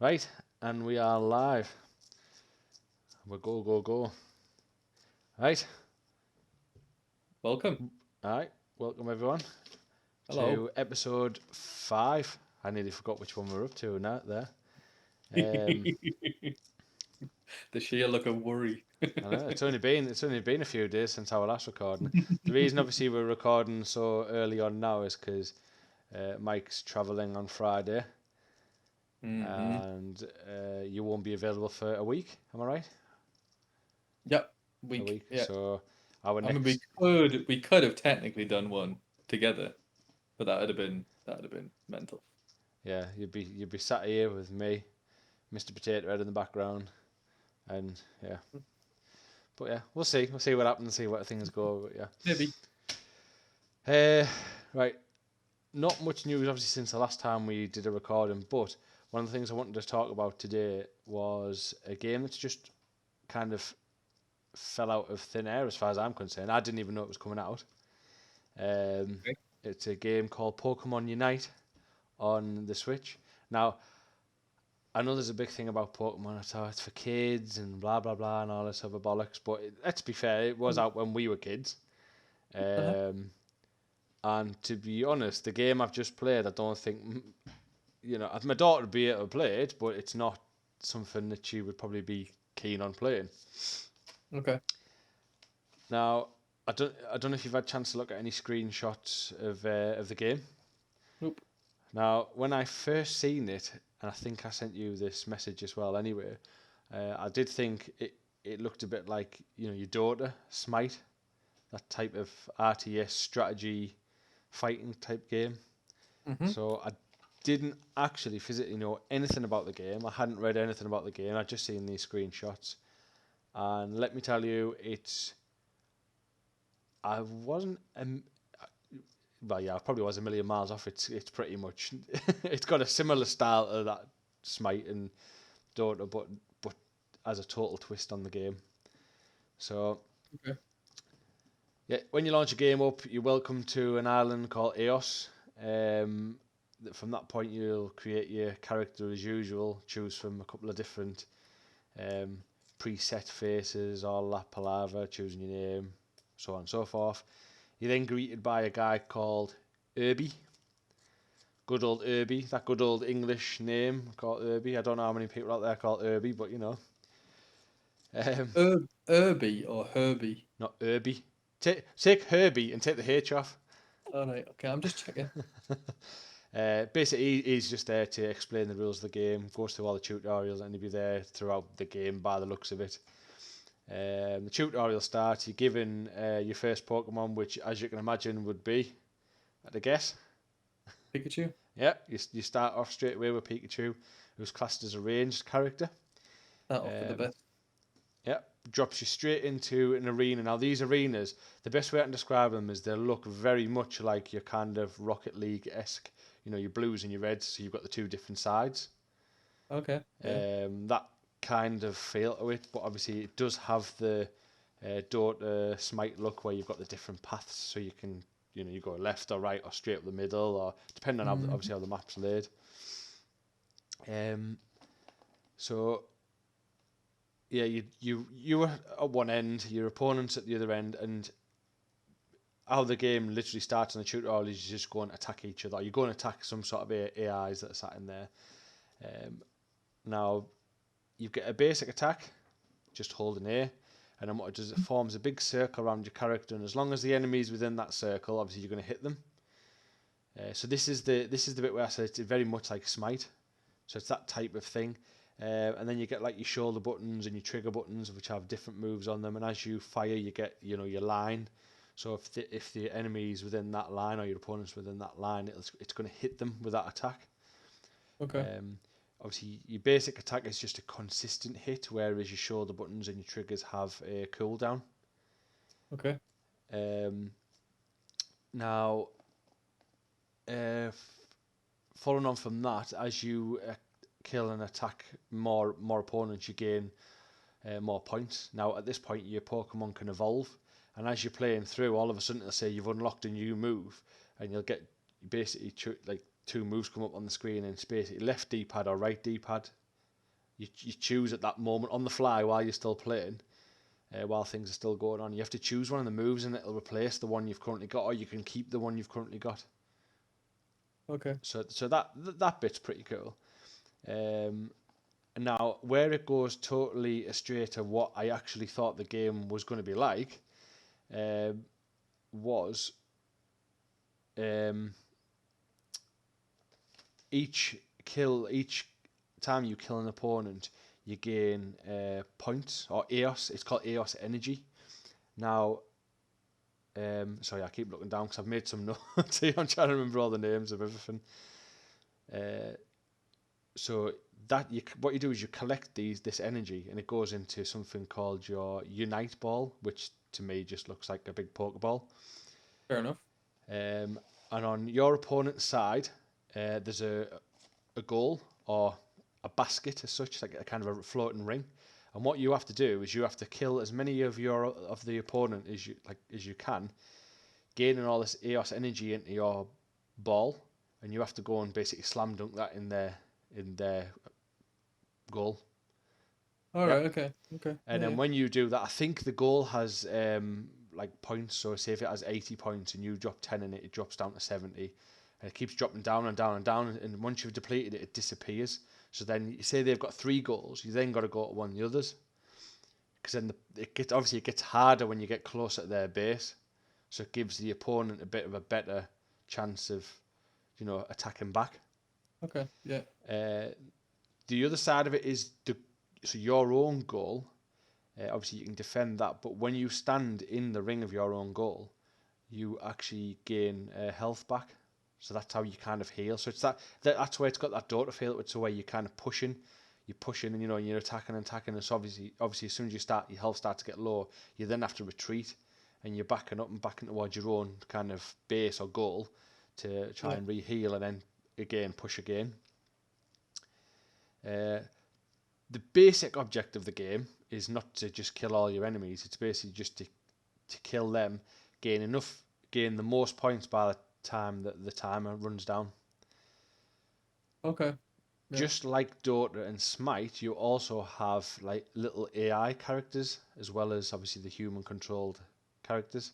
Right, and we are live. We're go. Right, Welcome. alright, welcome everyone Hello. to episode 5. I nearly forgot which one we're up to now there. Um, The sheer look of worry. I know, it's only been a few days since our last recording. The reason obviously we're recording so early on now is because Mike's travelling on Friday hmm and you won't be available for a week, am I right? Yep. A We week, yeah. so our I mean, next, we could have technically done one together, but that would have been mental. yeah, you'd be sat here with me, Mr. Potato Head in the background, and yeah. But yeah, we'll see. We'll see what happens. See what things go. But Maybe. yeah. Right. Not much news obviously since the last time we did a recording. But one of the things I wanted to talk about today was a game that's just kind of fell out of thin air as far as I'm concerned. I didn't even know it was coming out. Um, Okay. it's a game called Pokemon Unite on the Switch. Now, I know there's a big thing about Pokemon. It's for kids and blah blah blah and all this other bollocks. But let's be fair, it was out when we were kids. Uh-huh. Um, and to be honest, the game I've just played, I don't think my daughter would be able to play it, but it's not something that she would probably be keen on playing. Okay. Now, I don't know if you've had a chance to look at any screenshots of the game. Nope. Now, when I first seen it, and I think I sent you this message as well. Anyway, I did think it looked a bit like your daughter Smite, that type of RTS strategy fighting type game. hmm So I didn't actually physically know anything about the game. I hadn't read anything about the game. I'd just seen these screenshots, and let me tell you, I wasn't. Well, yeah, I probably was a million miles off. It's pretty much. It's got a similar style to that Smite and Dota, but as a total twist on the game. So Okay. yeah, when you launch a game up, you're welcome to an island called Eos. From that point, you'll create your character as usual. Choose from a couple of different um, preset faces, all that palaver, choosing your name, so on and so forth. You're then greeted by a guy called Irby. Good old Irby, that good old English name called Irby. I don't know how many people out there called Irby, but Um, Irby or Herbie. not Irby. Take Herbie and take the H off. All right. Okay. I'm just checking. Basically, he's just there to explain the rules of the game, goes through all the tutorials, and he'll be there throughout the game by the looks of it. The tutorial starts, you're given your first Pokemon, which, as you can imagine, would be, at a guess. Pikachu. Yeah, you start off straight away with Pikachu, who's classed as a ranged character. That offered the Um, best. yeah, drops you straight into an arena. Now, these arenas, the best way I can describe them is they look very much like your kind of Rocket League esque. Your blues and your reds, so you've got the two different sides. Okay. Yeah. That kind of feel to it, but obviously it does have the Dota Smite look where you've got the different paths, so you can you go left or right or straight up the middle, or depending on hmm obviously how the map's laid. Um, so yeah, you are at one end, your opponent's at the other end, and how the game literally starts on the tutorial is you just go and attack each other. You go and attack some sort of AIs that are sat in there. Now you get a basic attack, just hold an A, and then what it does, it forms a big circle around your character, and as long as the enemy's within that circle, obviously you're going to hit them. So this is the bit where I said it's very much like Smite, so it's that type of thing. And then you get like your shoulder buttons and your trigger buttons, which have different moves on them, and as you fire, you get your line. So if the enemy's within that line or your opponent's within that line, it's going to hit them with that attack. Okay. Um, Obviously, your basic attack is just a consistent hit, whereas your shoulder buttons and your triggers have a cooldown. Okay. Um, Now, uh, following on from that, as you kill and attack more opponents, you gain more points. Now, at this point, your Pokemon can evolve, and as you're playing through, all of a sudden, it'll say you've unlocked a new move, and you'll get basically like two moves come up on the screen, and it's basically left D-pad or right D-pad. You choose at that moment on the fly while you're still playing, while things are still going on. You have to choose one of the moves, and it'll replace the one you've currently got, or you can keep the one you've currently got. Okay. So that bit's pretty cool. And now, where it goes totally astray to what I actually thought the game was going to be like, was each time you kill an opponent, you gain points or EOS. It's called EOS energy. Now, sorry, I keep looking down because I've made some notes here. I'm trying to remember all the names of everything. So what you do is you collect this energy, and it goes into something called your Unite Ball, which to me just looks like a big Pokeball. Fair enough. And on your opponent's side, there's a goal or a basket as such, like a kind of a floating ring. And what you have to do is you have to kill as many of the opponent as you can, gaining all this EOS energy into your ball, and you have to go and basically slam dunk that in their goal. All right. Okay. Okay. And then when you do that, I think the goal has like points. So say if it has 80 points and you drop 10 in it, it drops down to 70, and it keeps dropping down and down and down. And once you've depleted it, it disappears. So then you say they've got 3 goals, you then got to go to one of the others, because then it gets harder when you get closer to their base. So it gives the opponent a bit of a better chance of, attacking back. Okay. Yeah. The other side of it is your own goal. Obviously, you can defend that, but when you stand in the ring of your own goal, you actually gain health back. So that's how you kind of heal. So it's that's where it's got that daughter feel. It's where you're kind of pushing, and you're attacking and attacking. And so obviously, as soon as you start, your health starts to get low. You then have to retreat, and you're backing up and backing towards your own kind of base or goal to try and re-heal, and then again push again. The basic objective of the game is not to just kill all your enemies. It's basically just to kill them, gain the most points by the time that the timer runs down. Okay. Yeah. Just like Dota and Smite, you also have like little AI characters as well as obviously the human-controlled characters.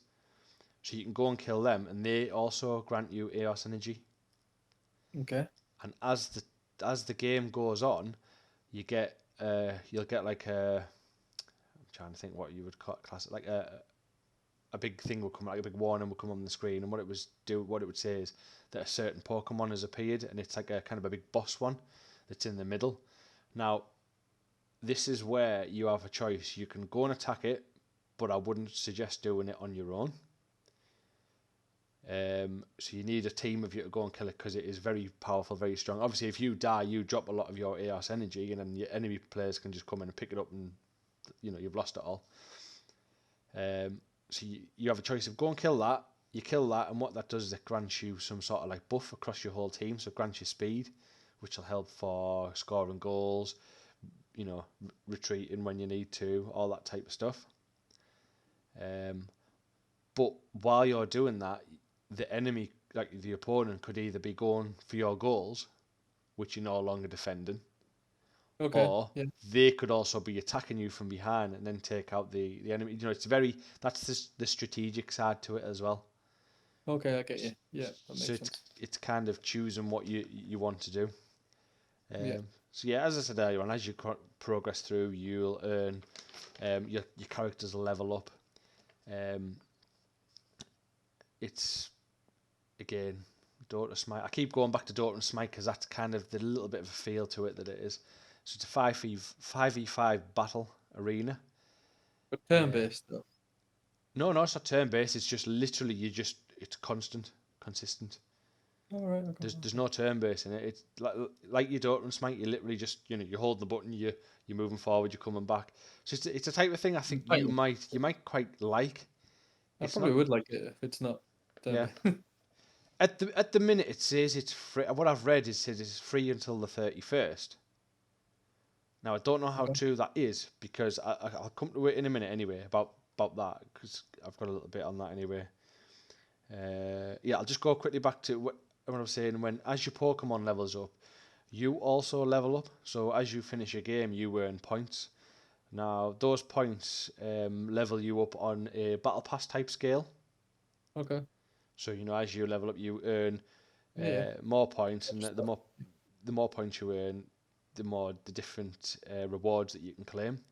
So you can go and kill them, and they also grant you EOS energy. Okay. And as the game goes on, you'll get like I'm trying to think what you would class it, like a big thing will come, like a big warning will come on the screen, and what it would say is that a certain Pokemon has appeared, and it's like a kind of a big boss one that's in the middle. Now, this is where you have a choice. You can go and attack it, but I wouldn't suggest doing it on your own. So you need a team of you to go and kill it, because it is very powerful, very strong. Obviously, if you die, you drop a lot of your EOS energy, and then your enemy players can just come in and pick it up, and you've lost it all. So you have a choice of go and kill that. You kill that, and what that does is it grants you some sort of like buff across your whole team. So it grants you speed, which will help for scoring goals, retreating when you need to, all that type of stuff. But while you're doing that, the enemy, like the opponent, could either be going for your goals, which you're no longer defending, or they could also be attacking you from behind and then take out the enemy. That's the strategic side to it as well. Okay, I get you. Yeah, that makes sense. It's kind of choosing what you want to do. So yeah, as I said earlier on, as you progress through, you'll earn your characters will level up. It's again Dota Smite. I keep going back to Dota and Smite because that's kind of the little bit of a feel to it that it is. So it's a 5v5 battle arena. But turn-based though. No, it's not turn-based. It's just literally it's consistent. All right. Okay. There's no turn-based in it. It's like you Dota and Smite. You literally just you hold the button. You're moving forward. You're coming back. So it's a type of thing I think you might quite like. I probably would like it if it's not. Yeah. At the minute, it says it's free. What I've read is says it's free until the 31st. Now I don't know how true that is, because I'll come to it in a minute anyway about that, because I've got a little bit on that anyway. I'll just go quickly back to what I was saying. As your Pokemon levels up, you also level up. So as you finish a game, you earn points. Now those points level you up on a battle pass type scale. Okay. So as you level up, you earn Yeah. more points, and the more points you earn, the different rewards that you can claim.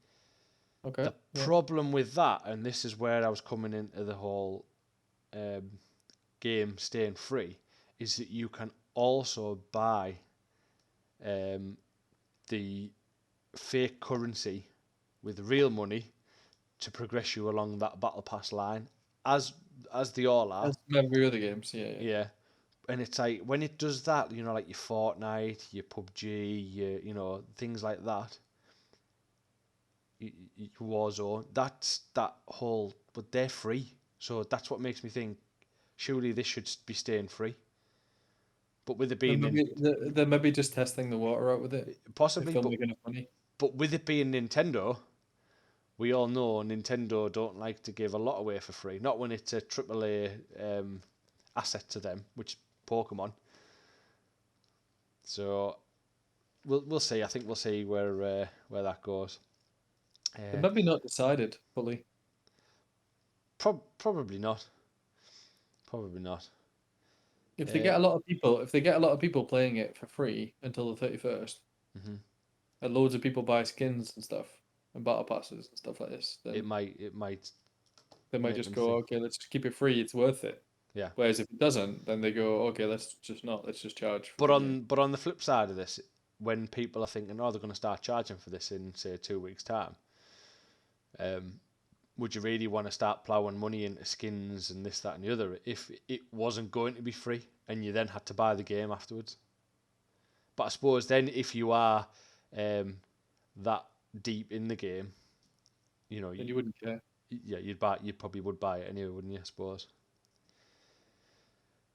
Okay. The Yeah. problem with that, and this is where I was coming into the whole um, game staying free, is that you can also buy um, the fake currency with real money to progress you along that battle pass line, as they all are. As every other games. Yeah. Yeah. Yeah, and it's like when it does that, like your Fortnite, your PUBG, your things like that, your Warzone. That's that whole, but they're free, so that's what makes me think surely this should be staying free. But with it Then being in, maybe they're maybe just testing the water out with it. If possibly, they'll make enough money. but with it being Nintendo, we all know Nintendo don't like to give a lot away for free. Not when it's a AAA asset to them, which is Pokemon. So we'll see. I think we'll see where that goes. They're Uh, maybe not decided fully. Probably not. Probably not. If they Uh, get a lot of people, if they get a lot of people playing it for free until the 31st, mhm. and loads of people buy skins and stuff and battle passes and stuff like this, It then might they might make just them go, think. okay, let's just keep it free. It's worth it. Yeah. Whereas if it doesn't, then they go, okay, let's just not. Let's just charge for But the game. on the flip side of this, when people are thinking, oh, they're going to start charging for this in say 2 weeks' time, um, would you really want to start ploughing money into skins and this, that, and the other if it wasn't going to be free and you then had to buy the game afterwards? But I suppose then if you are that deep in the game, Then you wouldn't care. yeah, you probably would buy it anyway, wouldn't you? I suppose.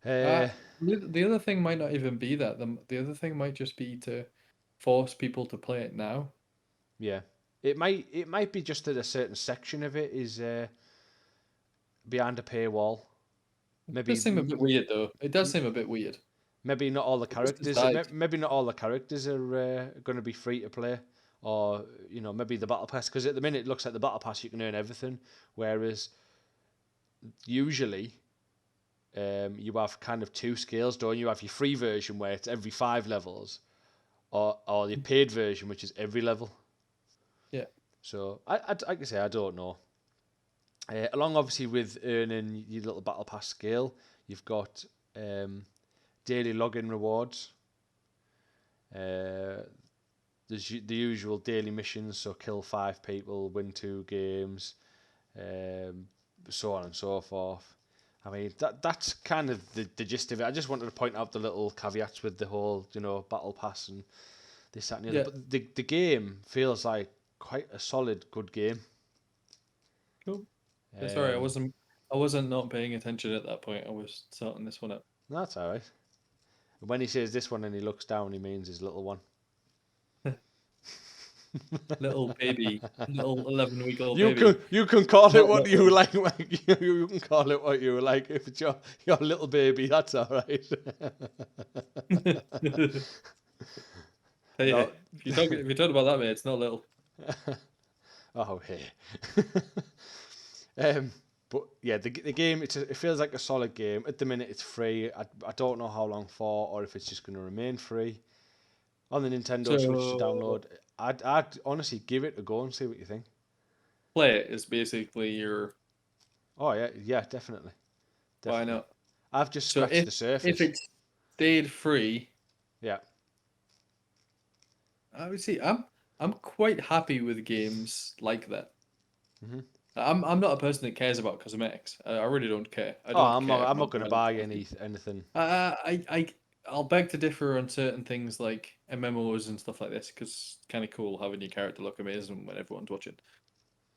Uh, Uh, the other thing might not even be that. The other thing might just be to force people to play it now. yeah, it might be just that a certain section of it is behind a paywall. It Maybe does seem a bit weird, though. It does seem a bit weird. maybe not all the It just characters. decide. Maybe not all the characters are going to be free to play, or maybe the battle pass. Because at the minute it looks like the battle pass you can earn everything, whereas usually you have kind of two scales, don't you? You have your free version where it's every 5 levels, or the paid version which is every level. Yeah. So like I say, I don't know. Along obviously with earning your little battle pass scale, you've got daily login rewards. Uh, there's the usual daily missions, so kill 5 people, win 2 games, um, so on and so forth. I mean, that's kind of the gist of it. I just wanted to point out the little caveats with the whole, battle pass and this, that, and the other. Yeah. But the game feels like quite a solid, good game. Cool. Yeah, sorry, Um, I wasn't not paying attention at that point. I was sorting this one out. that's all right. When he says this one and he looks down, he means his little one. Little baby, little 11-week-old You baby. can call it Not what you little. like. You can call it what you like. If it's your little baby, that's all right. Hey, No. hey, if you're talking about that, mate, it's not little. Oh hey. um, but yeah, the game it feels like a solid game. At the minute, it's free. I don't know how long for, or if it's just going to remain free on the Nintendo Switch to So download. I'd honestly give it a go and see what you think. play it is basically your Oh yeah, yeah, definitely, why definitely. not? I've just So scratched the if surface. it stayed free, Yeah. I would say I'm quite happy with games like that. hmm I'm not a person that cares about cosmetics. I really don't care. I Oh, don't I'm not. care I'm about not going to violence buy or anything. anything. I'll beg to differ on certain things like MMOs and stuff like this because it's kind of cool having your character look amazing when everyone's watching.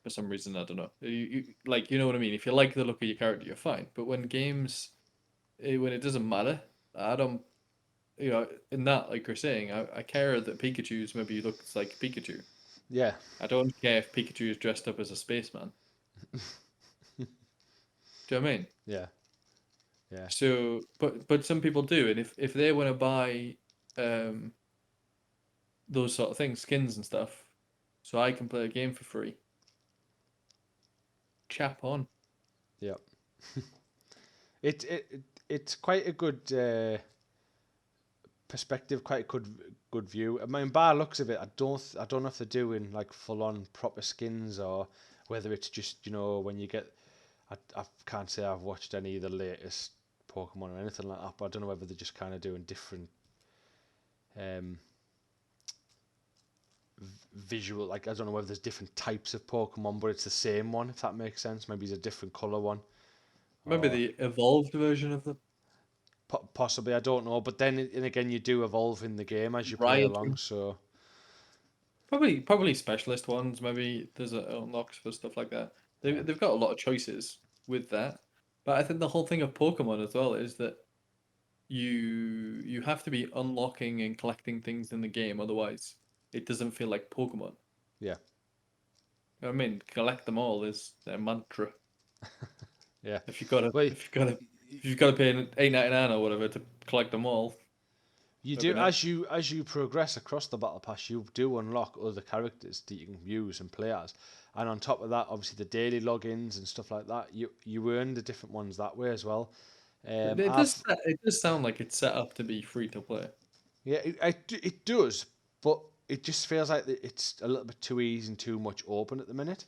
For some reason, I don't know. You know what I mean. If you like the look of your character, you're fine. But when games, when it doesn't matter, I don't. In that, like you're saying, I care that Pikachu's maybe looks like Pikachu. Yeah, I don't care if Pikachu is dressed up as a spaceman. Do you know what I mean? yeah, yeah. So, but some people do, and if they want to buy, um, those sort of things, skins and stuff, so I can play a game for free. Chap on. Yeah. It's quite a good perspective, quite a good view. I mean, by looks of it, I don't know if they're doing like full on proper skins or whether it's just when you get. I can't say I've watched any of the latest Pokemon or anything like that, but I don't know whether they're just kind of doing different um, visual. Like I don't know whether there's different types of Pokemon, but it's the same one. If that makes sense, maybe it's a different color one. Maybe Or the evolved version of the possibly, I don't know. But then, and again, you do evolve in the game as you play Riot along. one. So Probably specialist ones. Maybe there's unlocks for stuff like that. yeah, They've got a lot of choices with that. But I think the whole thing of Pokemon as well is that you have to be unlocking and collecting things in the game, otherwise it doesn't feel like Pokemon. yeah, I mean, collect them all is their mantra. yeah. If you gotta Well, if you gotta if you've got to pay $8.99 or whatever to collect them all, you maybe do not. as you progress across the battle pass, you do unlock other characters that you can use and play as. And on top of that, obviously the daily logins and stuff like that, you earn the different ones that way as well. I've It does sound like it's set up to be free to play. Yeah, it does, but it just feels like it's a little bit too easy and too much open at the minute.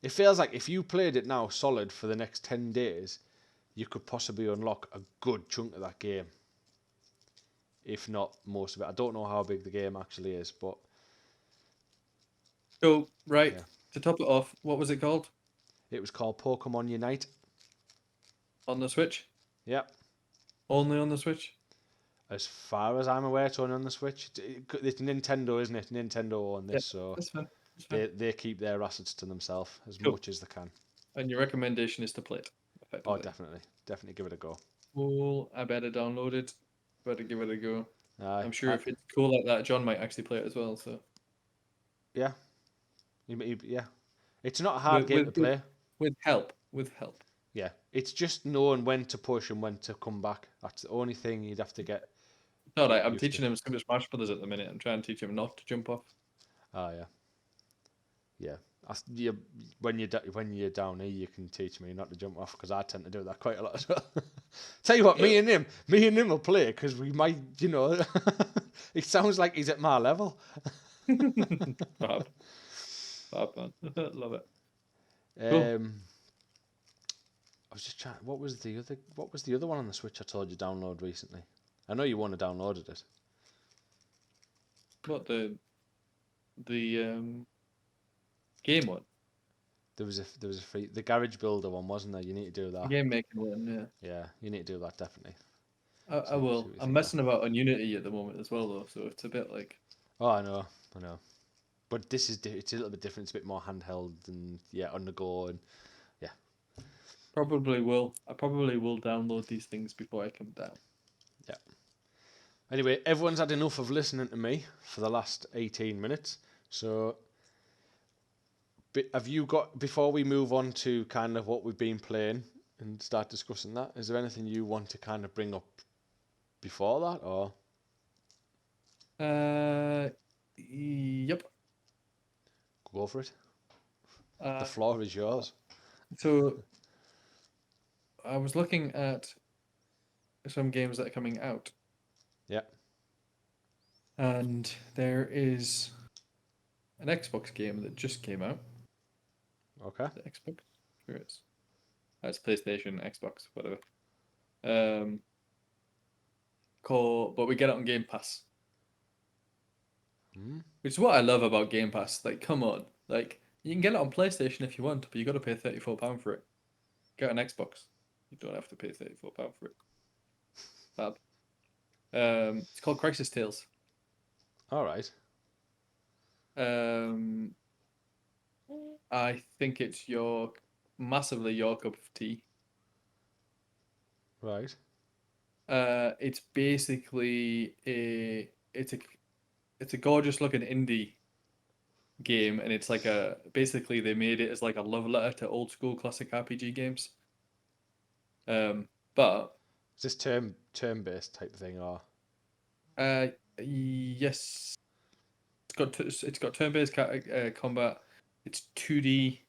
It feels like if you played it now solid for the next 10 days, you could possibly unlock a good chunk of that game, if not most of it. I don't know how big the game actually is, but So right yeah, to top it off, what was it called it was called Pokemon Unite. on the Switch? Yep, Only on the Switch? as far as I'm aware, it's only on the Switch. It's Nintendo, isn't it? Nintendo on Yeah, this, so that's fine. That's fine. they keep their assets to themselves as Cool. much as they can. And your recommendation is to play it, Oh, effectively. definitely give it a go. Cool. I better download it. Better give it a go. Aye, I'm sure if it's cool like that, John might actually play it as well. So yeah, yeah. It's not a hard with game with to with, play. with help. Yeah, it's just knowing when to push and when to come back. That's the only thing you'd have to get All right, I'm used to. teaching him Super Smash Brothers at the minute. I'm trying to teach him not to jump off. Ah, yeah, yeah. When you're down here, you can teach me not to jump off because I tend to do that quite a lot as well. Tell you what, me and him will play because we might, it sounds like he's at my level. Fab, fab man, love it. Cool. I was just trying. What was the other one on the Switch I told you download recently? I know you want to downloaded it. What the game one? There was a free the garage builder one, wasn't there? You need to do that. Game making one, yeah. Yeah, you need to do that definitely. I See will. what you I'm think of that. messing about on Unity at the moment as well, though, so it's a bit like Oh, I know. But this is it's a little bit different. It's a bit more handheld and yeah, on the go and yeah, probably will. I probably will download these things before I come down. yeah. Anyway, everyone's had enough of listening to me for the last 18 minutes. So, have you got before we move on to kind of what we've been playing and start discussing that? Is there anything you want to kind of bring up before that, or Yep. go for it? The Uh, floor is yours. so I was looking at some games that are coming out, Yeah. and there is an Xbox game that just came out. Okay. The Xbox, sure it is. It's PlayStation, Xbox, whatever. Um, but we get it on Game Pass, Hmm. which is what I love about Game Pass. Like, come on, like you can get it on PlayStation if you want, but you got to pay £34 for it. Get an Xbox, you don't have to pay £34 for it. Fab. It's called Crisis Tales. All right. Um, I think it's massively your cup of tea. Right. It's basically it's a gorgeous looking indie game, and it's like basically they made it as like a love letter to old school classic RPG games. But Is this term based type thing or? yes, it's got turn-based combat. It's 2D.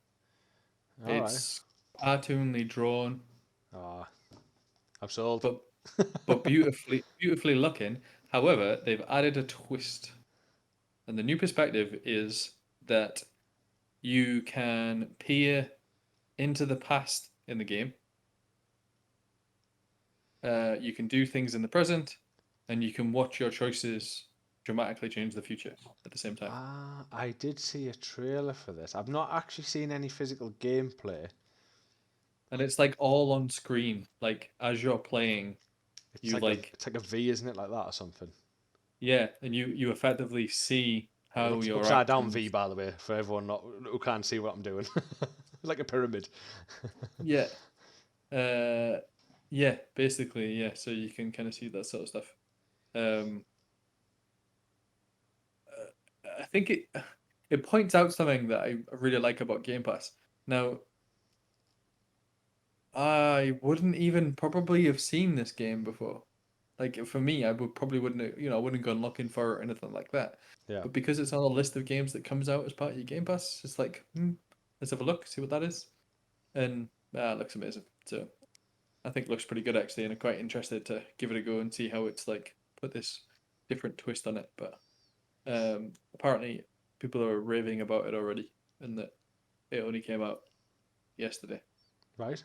All right. It's cartoonly drawn, Ah, I'm sold. but beautifully looking. However, they've added a twist, and the new perspective is that you can peer into the past in the game. You can do things in the present, and you can watch your choices dramatically change the future at the same time. Ah, I did see a trailer for this. I've not actually seen any physical gameplay. And it's like all on screen, like as you're playing, It's you like a like it's like a V, isn't it? Like that or something. yeah, and you effectively see how your Upside down V, actions. by the way, for everyone not who can't see what I'm doing. Like a pyramid. Yeah, uh, yeah, basically, yeah. So you can kind of see that sort of stuff. Um, I think it points out something that I really like about Game Pass. Now, I wouldn't even probably have seen this game before. Like for me, I would probably wouldn't have, I wouldn't go looking for it or anything like that. Yeah. But because it's on a list of games that comes out as part of your Game Pass, it's like, let's have a look, see what that is, and it looks amazing. So I think it looks pretty good actually, and I'm quite interested to give it a go and see how it's like put this different twist on it. But apparently, people are raving about it already, and that it only came out yesterday. Right.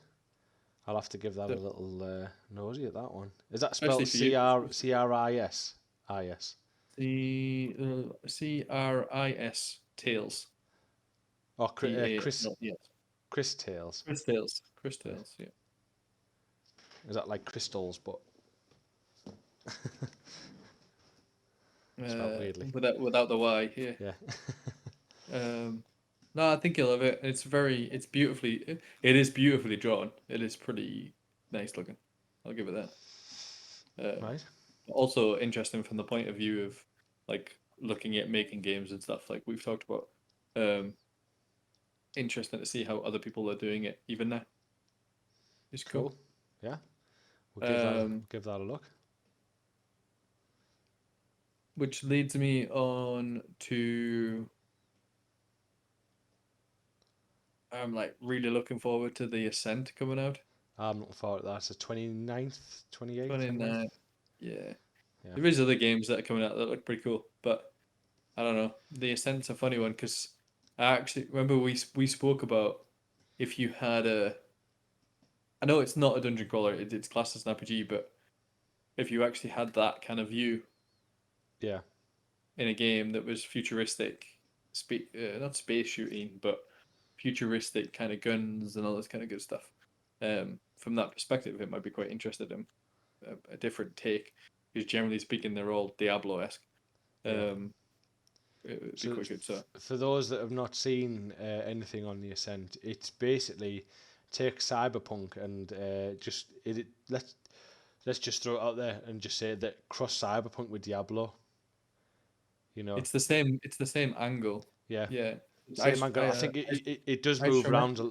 I'll have to give that a So little nosy at that one. Is that especially spelled for you, CRIS? Ah, yes. the Cris Tales, Oh, T A L E S. Cris Tales. Cris Tales. Cris Yeah. Tales. Yeah. Is that like crystals, but spelled weirdly? Without the Y. Yeah. Yeah. Um, no, I think you'll love it. It's beautifully, it is beautifully drawn. It is pretty nice looking. I'll give it that. Right. Also interesting from the point of view of like looking at making games and stuff like we've talked about. Um, Interesting to see how other people are doing it even now. It's cool. Cool. Yeah. We'll Um, give that a look. which leads me on to I'm like really looking forward to the Ascent coming out. I'm looking forward to that. It's the 29th, 28th, 29th. 29. Yeah. Yeah. There is other games that are coming out that look pretty cool, but I don't know. The Ascent's a funny one because I actually remember we spoke about if you had a. I know it's not a dungeon crawler; it's classed as an RPG, but if you actually had that kind of view Yeah. in a game that was futuristic, not space shooting, but futuristic kind of guns and all this kind of good stuff. From that perspective, it might be quite interested in a different take. Because generally speaking, they're all Diablo-esque. Yeah. Um, it would be So quite good. So for those that have not seen anything on the Ascent, it's basically take Cyberpunk and let's just throw it out there and just say that cross Cyberpunk with Diablo. You know, it's the same. It's the same angle. yeah, Yeah, same angle. I think it does move around.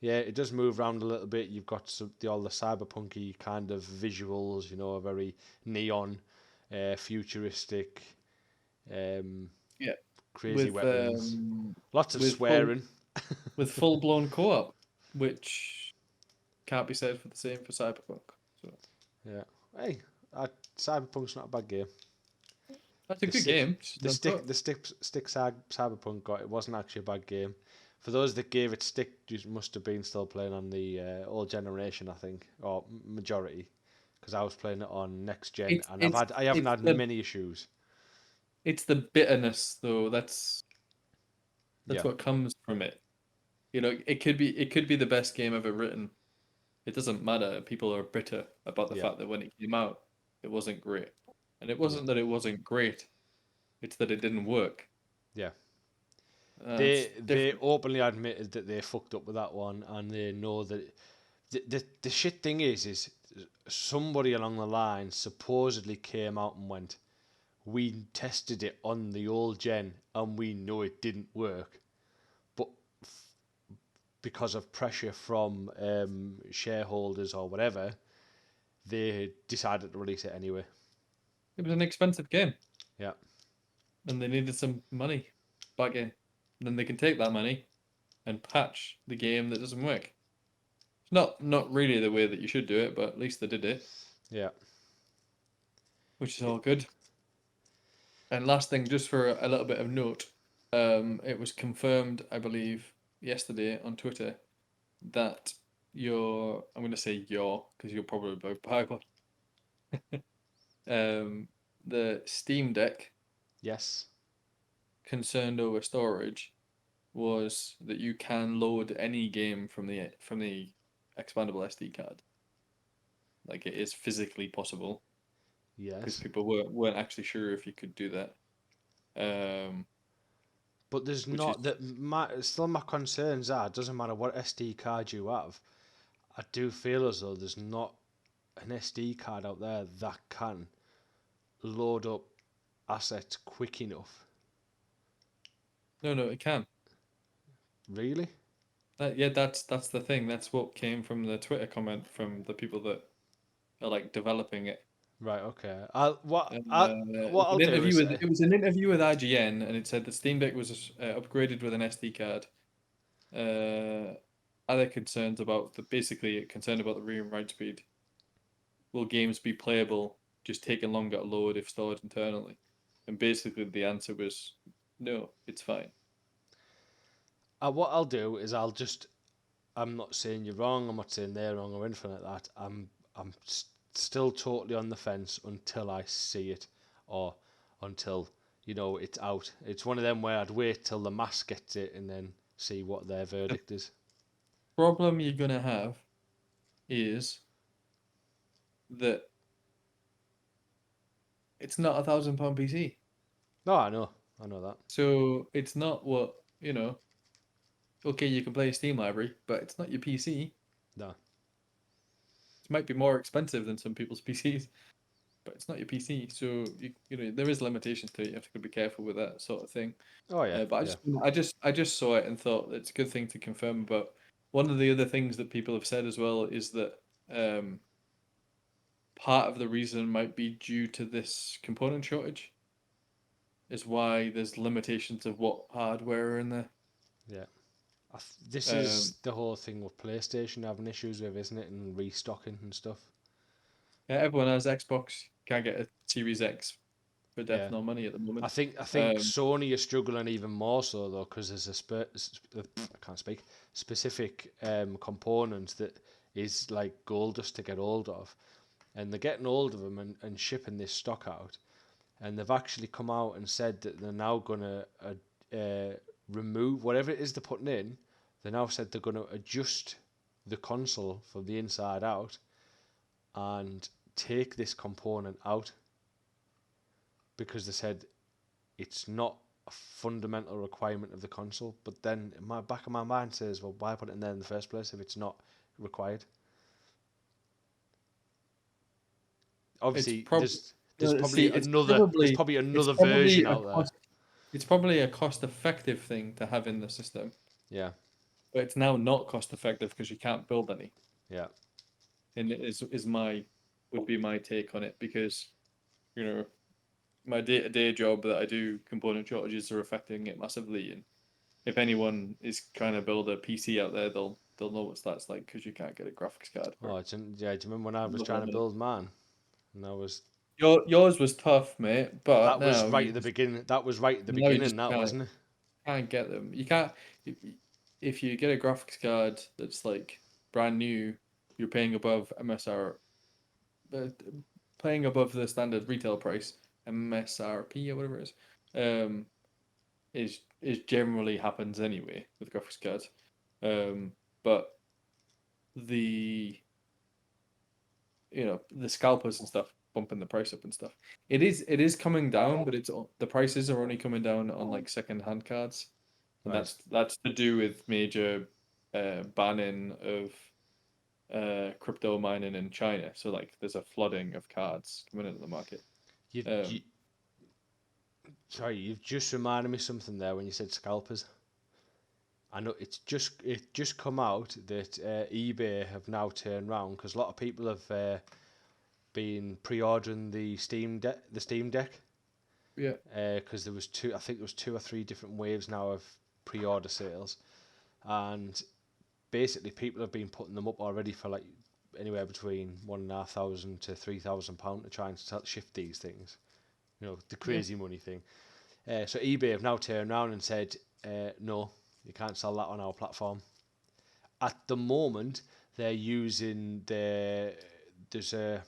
Yeah, it does move around a little bit. You've got all the cyberpunky kind of visuals. You know, very neon, futuristic, um, Yeah, crazy with weapons, lots of with full swearing. with full blown co-op, which can't be said for the same for Cyberpunk. So Yeah. Hey, Cyberpunk's not a bad game. that's a The good stick, game. Just the not stick, co-op. the stick, stick Cyberpunk got it wasn't actually a bad game. For those that gave it stick, just must have been still playing on the old generation, I think, or majority, because I was playing it on next gen, It's and it's I haven't it's had the many issues. it's the bitterness though. That's Yeah, what comes from it. It could be the best game ever written. It doesn't matter. People are bitter about the yeah, fact that when it came out, it wasn't great. And it yeah, wasn't that it wasn't great, it's that it didn't work. yeah. It's They different. openly admitted that they fucked up with that one, and they know that the shit thing is somebody along the line supposedly came out and went, we tested it on the old gen and we know it didn't work, but because of pressure from shareholders or whatever, they decided to release it anyway. It was an expensive game. Yeah, and they needed some money back in. Then they can take that money and patch the game that doesn't work. It's not really the way that you should do it, but at least they did it, Yeah. which is all good. And last thing, just for a little bit of note, it was confirmed, I believe, yesterday on Twitter that I'm going to say your, because you'll probably both buy one. The Steam Deck Yes. concerned over storage was that you can load any game from the expandable SD card. Like it is physically possible because Yes. people weren't actually sure if you could do that. Um, But there's which is not that my concerns are, it doesn't matter what SD card you have, I do feel as though there's not an SD card out there that can load up assets quick enough. no, it can. Really? Yeah, that's the thing. That's what came from the Twitter comment from the people that are like developing it. Right, okay. What It's I'll an do interview is with it was an interview with IGN, and it said the Steam Deck was upgraded with an SD card. Other concerns about basically concerned about the read and write speed. Will games be playable just taking longer to load if stored internally? And basically the answer was no, it's fine. what I'll do is I'm not saying you're wrong, I'm not saying they're wrong or anything like that. I'm still totally on the fence until I see it, or until it's out. It's one of them where I'd wait till the mass gets it and then see what their The verdict is. problem you're gonna have is that it's not £1,000 PC. No, I know that. So it's not what, okay, you can play a Steam library, but it's not your PC. No. It might be more expensive than some people's PCs, but it's not your PC. So there is limitations to it. You have to be careful with that sort of thing. Oh yeah, But yeah, I just saw it and thought it's a good thing to confirm about. One of the other things that people have said as well is that um, part of the reason might be due to this component shortage, is why there's limitations of what hardware are in there. yeah. This Um, is the whole thing with PlayStation having issues with, isn't it, and restocking and stuff. yeah, everyone has Xbox, can't get a Series X for death Yeah. no money at the moment. I think Um, Sony is struggling even more so though because there's I can't speak specific component that is like gold dust to get hold of, and they're getting hold of them and shipping this stock out, and they've actually come out and said that they're now gonna remove whatever it is they're putting in. They now said they're gonna adjust the console from the inside out and take this component out because they said it's not a fundamental requirement of the console. But then in my back of my mind says, well, why put it in there in the first place if it's not required? it's Obviously, probably there's see, probably it's another probably version a out there. cost it's probably a cost effective thing to have in the system, Yeah, but it's now not cost effective because you can't build any. yeah. And it is my would be my take on it because you know my day-to-day job that I do, component shortages are affecting it massively. And if anyone is trying to build a PC out there, they'll know what that's like because you can't get a graphics card for Oh, yeah. Do you remember when I was love or trying to money. build mine? And I was Yours was tough, mate, but that was right at the beginning. That was right at the now you beginning. just That wasn't it? can't get them. You can't if you get a graphics card that's like brand new, you're paying above MSR, uh, paying above the standard retail price, MSRP or whatever it is. Is generally happens anyway with graphics cards. Um, but the the scalpers and stuff bumping the price up and stuff. It is coming down, but the prices are only coming down on like second hand cards, and Right. that's to do with major banning of crypto mining in China. So like there's a flooding of cards coming into the market. You Um, sorry, you've just reminded me something there when you said scalpers. I know it just come out that eBay have now turned round because a lot of people have been pre-ordering the Steam Deck, Yeah. Because I think there was 2 or 3 different waves now of pre-order sales, and basically people have been putting them up already for like anywhere between £1,500 to £3,000 to try and shift these things. The Yeah. crazy money thing. So eBay have now turned around and said, no, you can't sell that on our platform. At the moment, they're using there's a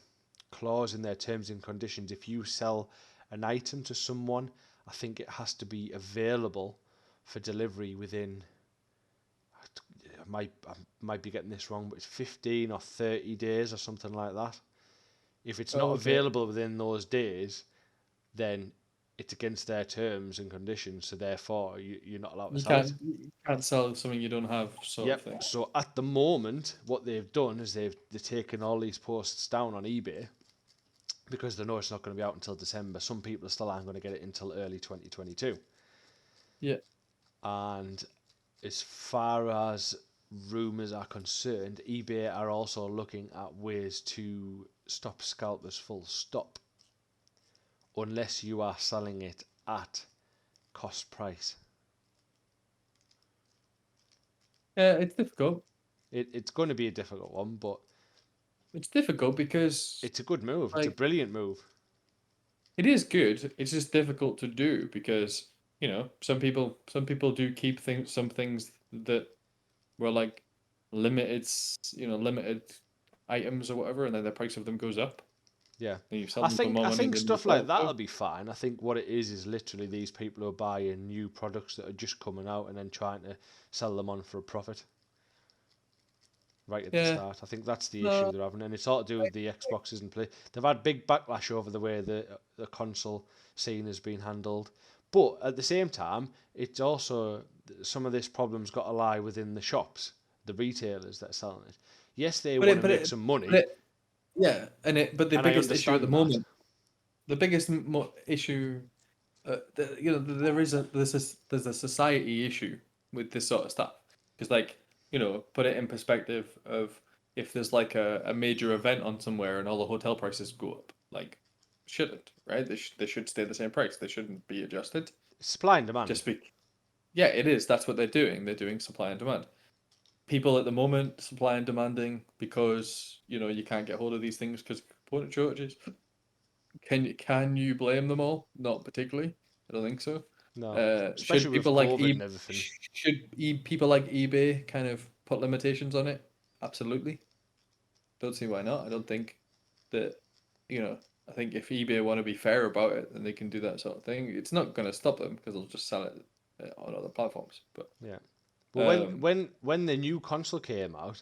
clause in their terms and conditions. If you sell an item to someone, I think it has to be available for delivery within, I might be getting this wrong, but it's 15 or 30 days or something like that. If it's not Oh, okay. available within those days, then it's against their terms and conditions, so therefore you're not allowed to sell it. You can't sell something you don't have, sort of Yep. thing. So at the moment, what they've done is they've taken all these posts down on eBay because they know it's not going to be out until December. Some people still aren't going to get it until early 2022. Yeah. And as far as rumours are concerned, eBay are also looking at ways to stop scalpers full stop, unless you are selling it at cost price. It's difficult. It's going to be a difficult one, but It's difficult because, it's a good move. It's a like, brilliant move. it is good. It's just difficult to do because some people do keep some things that were like limited, limited items or whatever, and then the price of them goes up, Yeah, and you sell I them for think more I money think than you stuff like bought that'll for. be fine. I think what it is literally these people who are buying new products that are just coming out and then trying to sell them on for a profit right at the Yeah. start. I think that's the issue No. they're having, and it's all to do with the Xboxes and play. They've had big backlash over the way the console scene has been handled, but at the same time, it's also some of this problem's got to lie within the shops, the retailers that are selling it. Yes, they But want it, to but make it, some but money, it, yeah, but the and I biggest issue at the understand that. moment, the biggest issue, there's a society issue with this sort of stuff because, like, put it in perspective of if there's like a major event on somewhere and all the hotel prices go up, like, shouldn't, right? They should stay the same price. They shouldn't be adjusted. Supply and demand. Just be Yeah, it is. That's what they're doing. They're doing supply and demand. People at the moment supply and demanding because you can't get hold of these things because of component shortages. Can you blame them all? Not particularly. I don't think so. No, especially Should with people like COVID and everything. people like eBay kind of put limitations on it? Absolutely. Don't see why not. I don't think that you know. I think if eBay want to be fair about it, then they can do that sort of thing. It's not going to stop them because they'll just sell it on other platforms. But Yeah. But when um, when when the new console came out,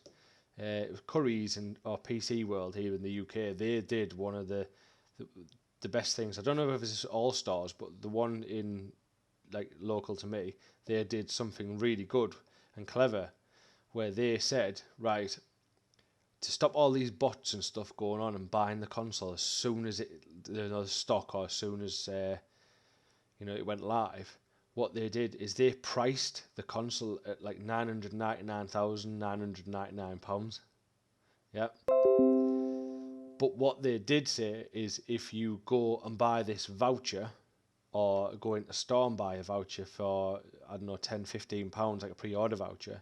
it was Curry's and or PC World here in the UK. They did one of the, the best things. I don't know if it's All Stars, but the one in like local to me, they did something really good and clever, where they said, right, to stop all these bots and stuff going on and buying the console as soon as the stock or as soon as it went live. What they did is they priced the console at like £999,999. Yep. But what they did say is if you go and buy this voucher or go into store and buy a voucher for, I don't know, £10, £15, like a pre-order voucher,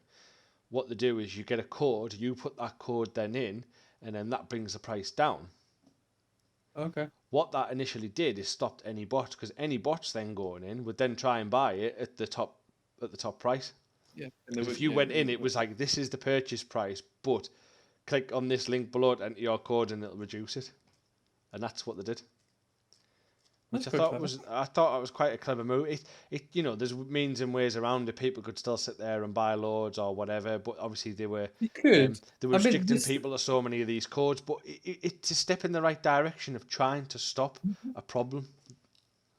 what they do is you get a code, you put that code then in, and then that brings the price down. okay. What that initially did is stopped any bots, because any bots then going in would then try and buy it at the top price. Yeah, and they Because if would. you Yeah, went in, it was like, this is the purchase price, but click on this link below to enter your code and it'll reduce it. And that's what they did. Which that's I quite thought clever. was I thought it was quite a clever move. There's means and ways around it. People could still sit there and buy loads or whatever, but obviously You could. they were I mean, restricting this. people to so many of these codes. But it's a step in the right direction of trying to stop a problem.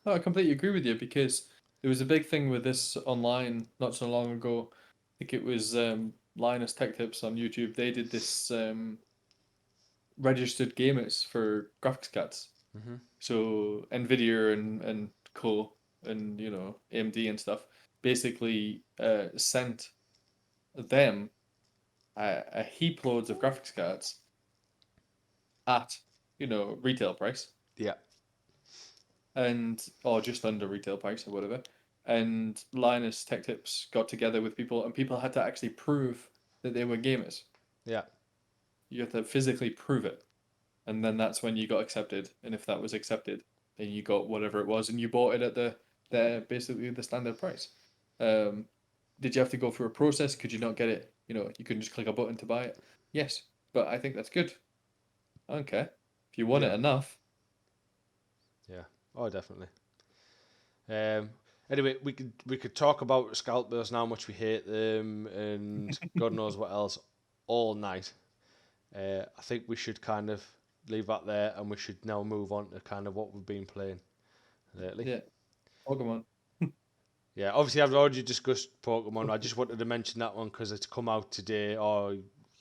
No, I completely agree with you because there was a big thing with this online not so long ago. I think it was Linus Tech Tips on YouTube. They did this registered gamers for graphics cards. Hmm. So Nvidia and Co and AMD and stuff basically sent them a heap loads of graphics cards at retail price, Yeah, or just under retail price or whatever. And Linus Tech Tips got together with people, and people had to actually prove that they were gamers. Yeah. You have to physically prove it, and then that's when you got accepted. And if that was accepted, then you got whatever it was, and you bought it at the basically the standard price. Um, did you have to go through a process? Could you not get it? You couldn't just click a button to buy it. Yes, but I think that's good. I don't care if you want Yeah. it enough. Yeah. Oh, definitely. Um, anyway, we could talk about scalpers and how much we hate them and God knows what else all night. I think we should kind of leave that there, and we should now move on to kind of what we've been playing lately. Yeah, Pokemon. Yeah, obviously I've already discussed Pokemon. I just wanted to mention that one because it's come out today, or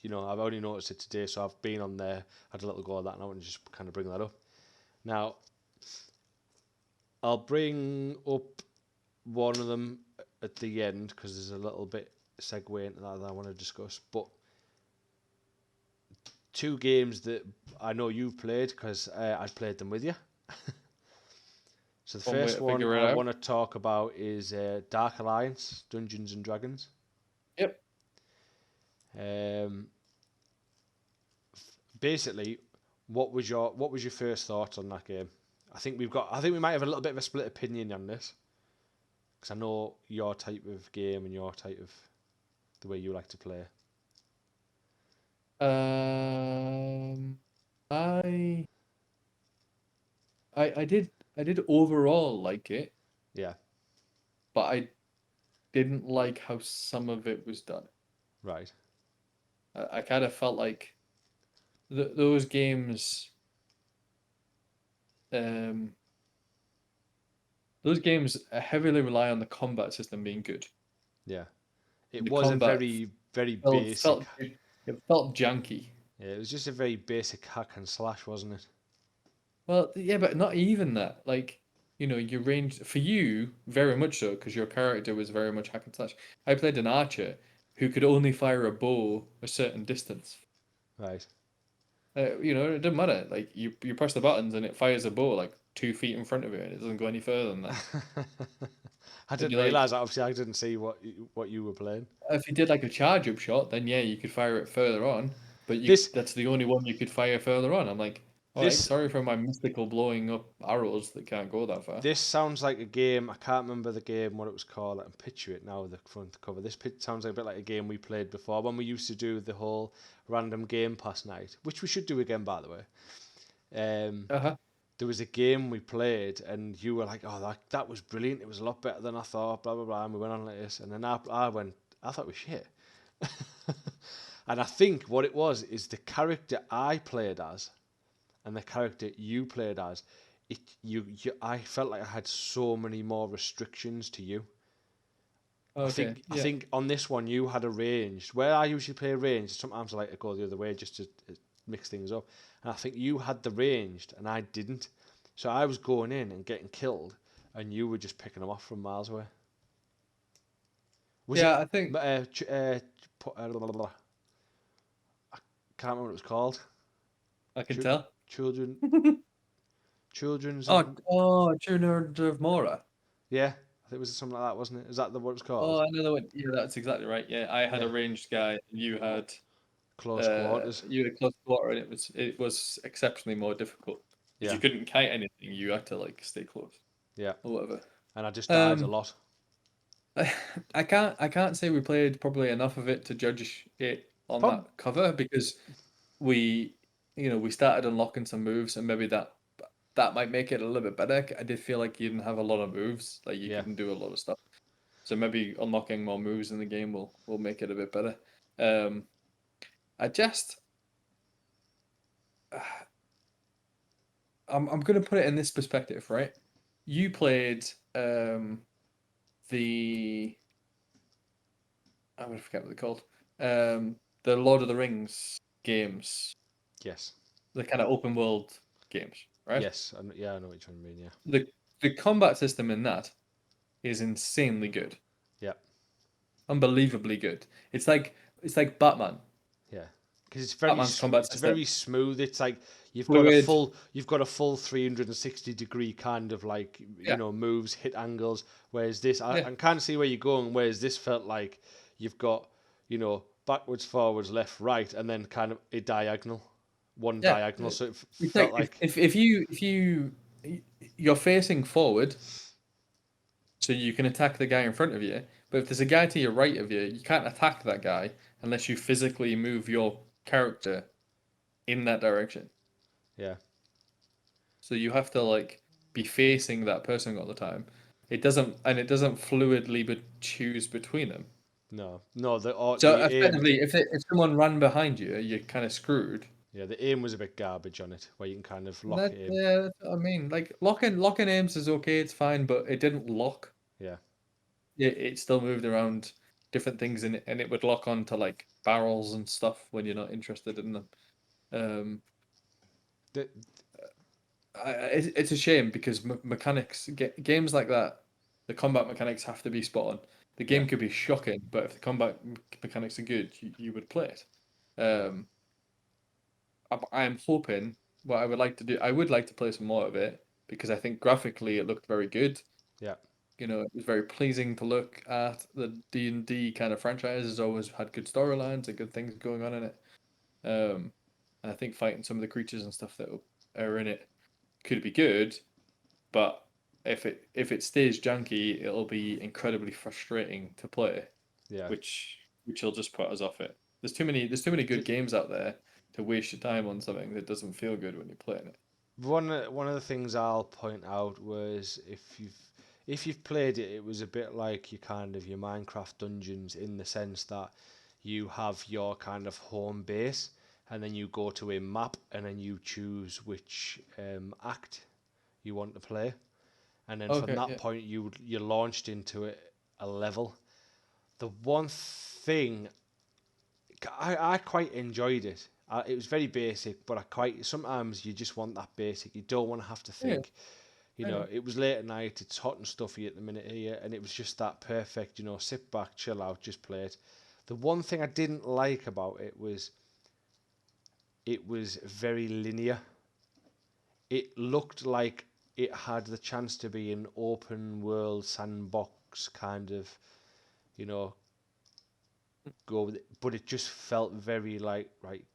I've only noticed it today, so I've been on there, had a little go at that, and I want to just kind of bring that up. Now, I'll bring up one of them at the end because there's a little bit segue into that I want to discuss. But two games that I know you've played because I played them with you. So the One way first to one figure it I out. want to talk about is Dark Alliance, Dungeons and Dragons. Yep. Um, basically, what was your first thoughts on that game? I think we might have a little bit of a split opinion on this because I know your type of game and your type of the way you like to play. Um, I I did overall like it, Yeah, but I didn't like how some of it was done. right. I kind of felt like those games, um, those games heavily rely on the combat system being good. Yeah, it And the was a combat very very felt basic. felt it felt janky. Yeah, it was just a very basic hack and slash, wasn't it? Well, yeah, but not even that. Like, your range for you very much so because your character was very much hack and slash. I played an archer who could only fire a bow a certain distance. Right. It doesn't matter. Like you press the buttons and it fires a bow like 2 feet in front of you and it doesn't go any further than that. I And didn't you're like, realise that. Obviously, I didn't see what you were playing. if you did like a charge up shot, then yeah, you could fire it further on. But This that's the only one you could fire further on. I'm like, all right, this sorry for my mystical blowing up arrows that can't go that far. this sounds like a game. I can't remember the game what it was called. I can picture it now. The front cover. Sounds like a bit like a game we played before when we used to do the whole random Gamepass night, which we should do again, by the way. Uh-huh. There was a game we played, and you were like, "Oh, that was brilliant. It was a lot better than I thought." Blah blah blah. And we went on like this, and then I went, "I thought it was shit." And I think what it was is the character I played as and the character you played as. I felt like I had so many more restrictions to you. I Okay. think I Yeah. think on this one you had a ranged. Where I usually play ranged, sometimes I like to go the other way just to mix things up. And I think you had the ranged and I didn't. So I was going in and getting killed, and you were just picking them off from miles away. Was Yeah, it? I think Blah, blah, blah. I can't remember what it was called. I can Ch- tell. children, children's of Children of Mora. yeah. I think it was something like that, wasn't it? Is that what it was called? Oh, another one. Yeah, that's exactly right. Yeah, I had Yeah, a ranged guy, and close quarters. you had a close quarter, and it was exceptionally more difficult because Yeah, you couldn't kite anything. You had to like stay close yeah. or whatever. And I just died a Um, lot. I can't say we played probably enough of it to judge it on Prob- that cover because we we started unlocking some moves and maybe that might make it a little bit better. I did feel like you didn't have a lot of moves, like you yeah. couldn't do a lot of stuff. So maybe unlocking more moves in the game will make it a bit better. Um, I just I'm gonna put it in this perspective, right? You played the I'm gonna forget what they're called. The Lord of the Rings games, Yes. the kind of open world games, right? Yes. Yeah, I know which one you mean. Yeah. The combat system in that is insanely good, Yeah. unbelievably good. It's like Batman. Yeah. because Batman's combat it's system. very smooth. It's like Fluid. you've got a full 360-degree kind of like Yeah. moves, hit angles. Whereas this, Yeah. I can't see where you're going. Whereas this felt like you've got backwards, forwards, left, right, and then kind of a diagonal, one Yeah. diagonal. So it It's felt like like you're facing forward, so you can attack the guy in front of you. But if there's a guy to your right of you, you can't attack that guy unless you physically move your character in that direction. yeah, So you have to like be facing that person all the time. It doesn't fluidly but choose between them. no, So the aim. effectively, if someone ran behind you, you're kind of screwed. Yeah, the aim was a bit garbage on it, where you can kind of lock That aim. yeah, that's what I mean. Like locking aims is okay, it's fine, but it didn't lock. Yeah, It still moved around different things in it, and it would lock onto like barrels and stuff when you're not interested in them. Um, the, it's a shame because mechanics, games like that, the combat mechanics have to be spot on. The yeah, game could be shocking, but if the combat mechanics are good, you would play it. Um, I'm hoping what I would like to do. I would like to play some more of it because I think graphically it looked very good. yeah. It was very pleasing to look at. The D&D kind of franchise has always had good storylines and good things going on in it. And I think fighting some of the creatures and stuff that are in it could be good, but if it stays janky, it'll be incredibly frustrating to play, Yeah. which will just put us off it. There's too many good games out there to waste your time on something that doesn't feel good when you're playing it. One of the things I'll point out was if you've played it, it was a bit like your Minecraft dungeons in the sense that you have your kind of home base, and then you go to a map, and then you choose which act you want to play, and then from Okay, that yeah. point you're launched into a level. The one thing I quite enjoyed it. It was very basic, but I quite sometimes you just want that basic. You don't want to have to Yeah, think. I know. It was late at night. It's hot and stuffy at the minute here, and it was just that perfect. Sit back, chill out, just play it. The one thing I didn't like about it was very linear. It looked like it had the chance to be an open world sandbox kind of, you know, go with it, but it just felt very like right.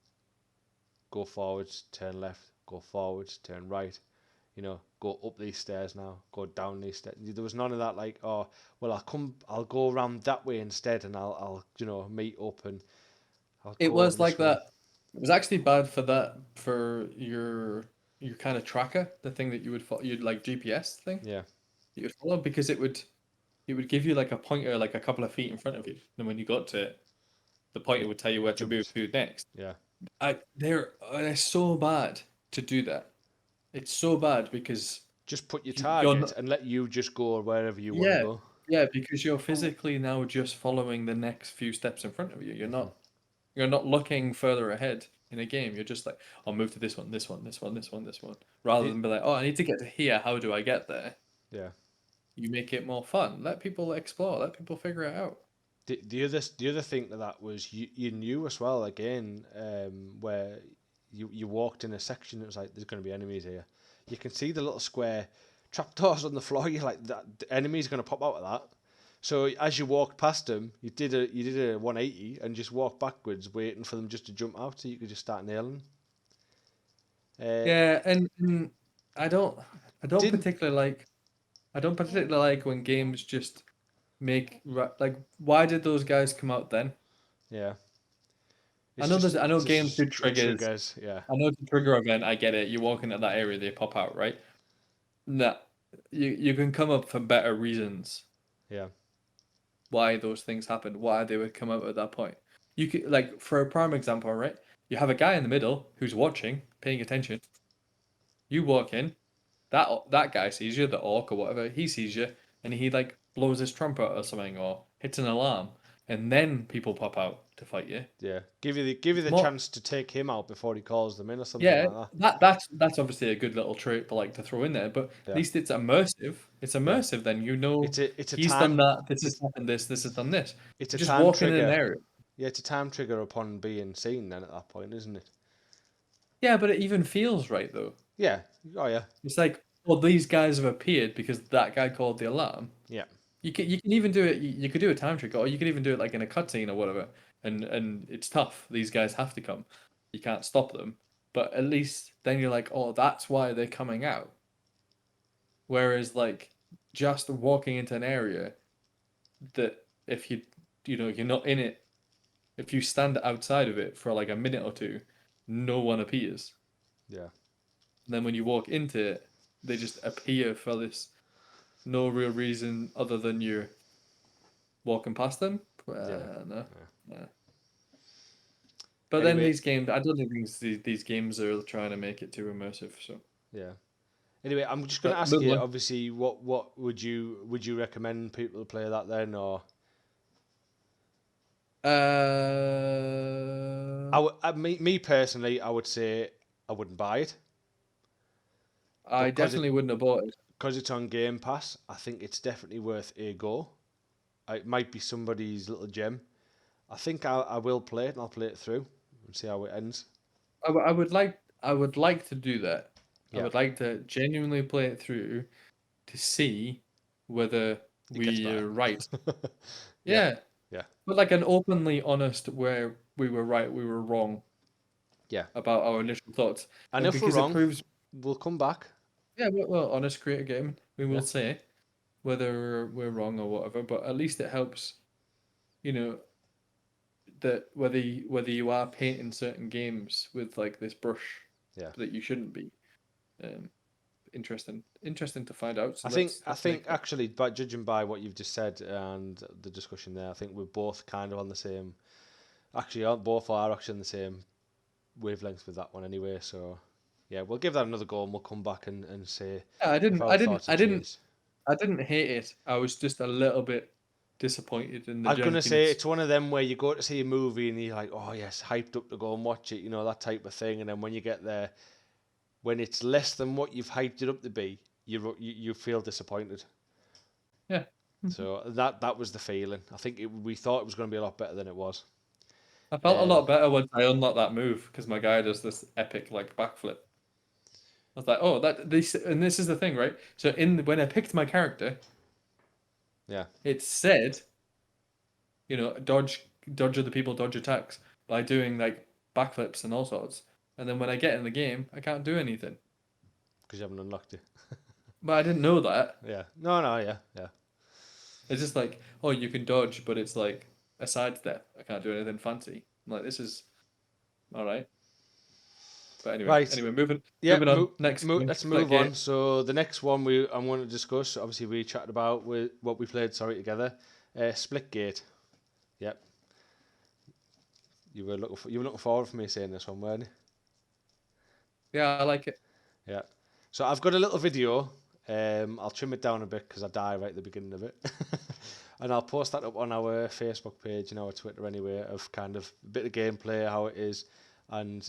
Go forwards, turn left, go forwards, turn right, go up these stairs now, go down these stairs. There was none of that like, oh, well, I'll go around that way instead, and I'll meet up and I'll It go was on like this way. that. It was actually bad for that for your kind of tracker, the thing that you would follow, you'd like GPS thing Yeah, that you'd follow because it would give you like a pointer like a couple of feet in front of you. And when you got to it, the pointer it would tell you where to move jumped. to next. Yeah, They're so bad to do that. It's so bad because just put your you're target not. and let you just go wherever you want to Yeah, go. yeah, because you're physically now just following the next few steps in front of you. You're not looking further ahead in a game. You're just like, I'll move to this one, this one, this one, this one, this one, rather The, than be like, oh, I need to get to here. How do I get there? yeah. You make it more fun. Let people explore. Let people figure it out. The other thing to that was you knew as well again where you walked in a section. It was like there's going to be enemies here. You can see the little square trapdoors on the floor. You're like that the enemy's going to pop out of that. So as you walked past them, you did a 180 and just walked backwards, waiting for them just to jump out, so you could just start nailing. Uh, Yeah, and I don't, I don't didn't particularly like, I don't particularly like when games just like. Why did those guys come out then? Yeah, I it's know just I know it's games do just it triggers. triggers. Yeah, I know it's a trigger event. I get it. You walk into that area, they pop out, right? No, you can come up for better reasons yeah, why those things happened, why they would come out at that point. You could like for a prime example, right? You have a guy in the middle who's watching, paying attention. You walk in, that guy sees you, the orc or whatever, he sees you, and he like blows his trumpet or something or hits an alarm, and then people pop out to fight you. yeah. Give you It's the more, chance to take him out before he calls them in or something yeah, like that. that's obviously a good little trait to like to throw in there, but at Yeah, least it's immersive. It's yeah. immersive. Then It's a he's done time that. This has it's happened. This has done this. it's You a just time walk in an trigger. area. Yeah, it's a time trigger upon being seen then at that point, isn't it? Yeah, but it even feels right though. Yeah. Oh yeah. It's like, well, these guys have appeared because that guy called the alarm. Yeah. You can even do it. You could do a time trick, or you could even do it like in a cutscene or whatever. And it's tough. These guys have to come. You can't stop them. But at least then you're like, oh, that's why they're coming out. Whereas like just walking into an area that if you're not in it, if you stand outside of it for like a minute or two, no one appears. Yeah. And then when you walk into it, they just appear for this no real reason other than you're walking past them. Yeah. No, Yeah. no. But then Anyway, these games, I don't think these games are trying to make it too immersive. So, yeah. Anyway, I'm just going to but ask move you. on. Obviously, what would you recommend people to play that then, or me personally, I would say I wouldn't buy it, I but definitely wouldn't have bought it. because it's on Game Pass, I think it's definitely worth a go. It might be somebody's little gem. I think I will play it and I'll play it through and see how it ends. I would like to do that. I Yeah, would like to genuinely play it through to see whether it gets better. we're right. Yeah, Yeah, yeah, but like an openly honest where we were right, we were wrong yeah. about our initial thoughts, And and if we're because it wrong, proves, we'll come back. yeah, well, honest, create a game. We Yeah, will say whether we're wrong or whatever, but at least it helps, you know, that whether you are painting certain games with like this brush yeah. that you shouldn't be. Um, interesting to find out. So I think I let's think make that. actually, by judging by what you've just said and the discussion there, I think we're both kind of on the same. Actually, both are actually on the same wavelength with that one anyway. So yeah, we'll give that another go and we'll come back and say Yeah, I if didn't, our I didn't, thoughts have I didn't, changed. I didn't hate it. I was just a little bit disappointed in the I was gonna say jankiness. it's one of them where you go to see a movie and you're like, oh yes, hyped up to go and watch it, that type of thing. And then when you get there, when it's less than what you've hyped it up to be, you feel disappointed. Yeah, So that was the feeling. I think we thought it was going to be a lot better than it was. I felt a Um, lot better once I unlocked that move because my guy does this epic like backflip. I was like, oh, this is the thing, right? So when I picked my character, yeah, it said, dodge other people, dodge attacks by doing like backflips and all sorts. And then when I get in the game, I can't do anything. because you haven't unlocked it. But I didn't know that. Yeah, no, yeah, yeah. It's just like, oh, you can dodge, but it's like a sidestep. I can't do anything fancy. I'm like, this is all right. But Right, anyway, yeah. moving on. Next game, Let's like move game. on. So the next one I'm going to discuss. Obviously, we chatted about with what we played. Sorry, together. Splitgate. Yep. You were looking forward for me saying this one, weren't you? Yeah, I like it. Yeah. So I've got a little video. I'll trim it down a bit because I die right at the beginning of it, and I'll post that up on our Facebook page and our Twitter anyway. Of kind of a bit of gameplay, how it is, and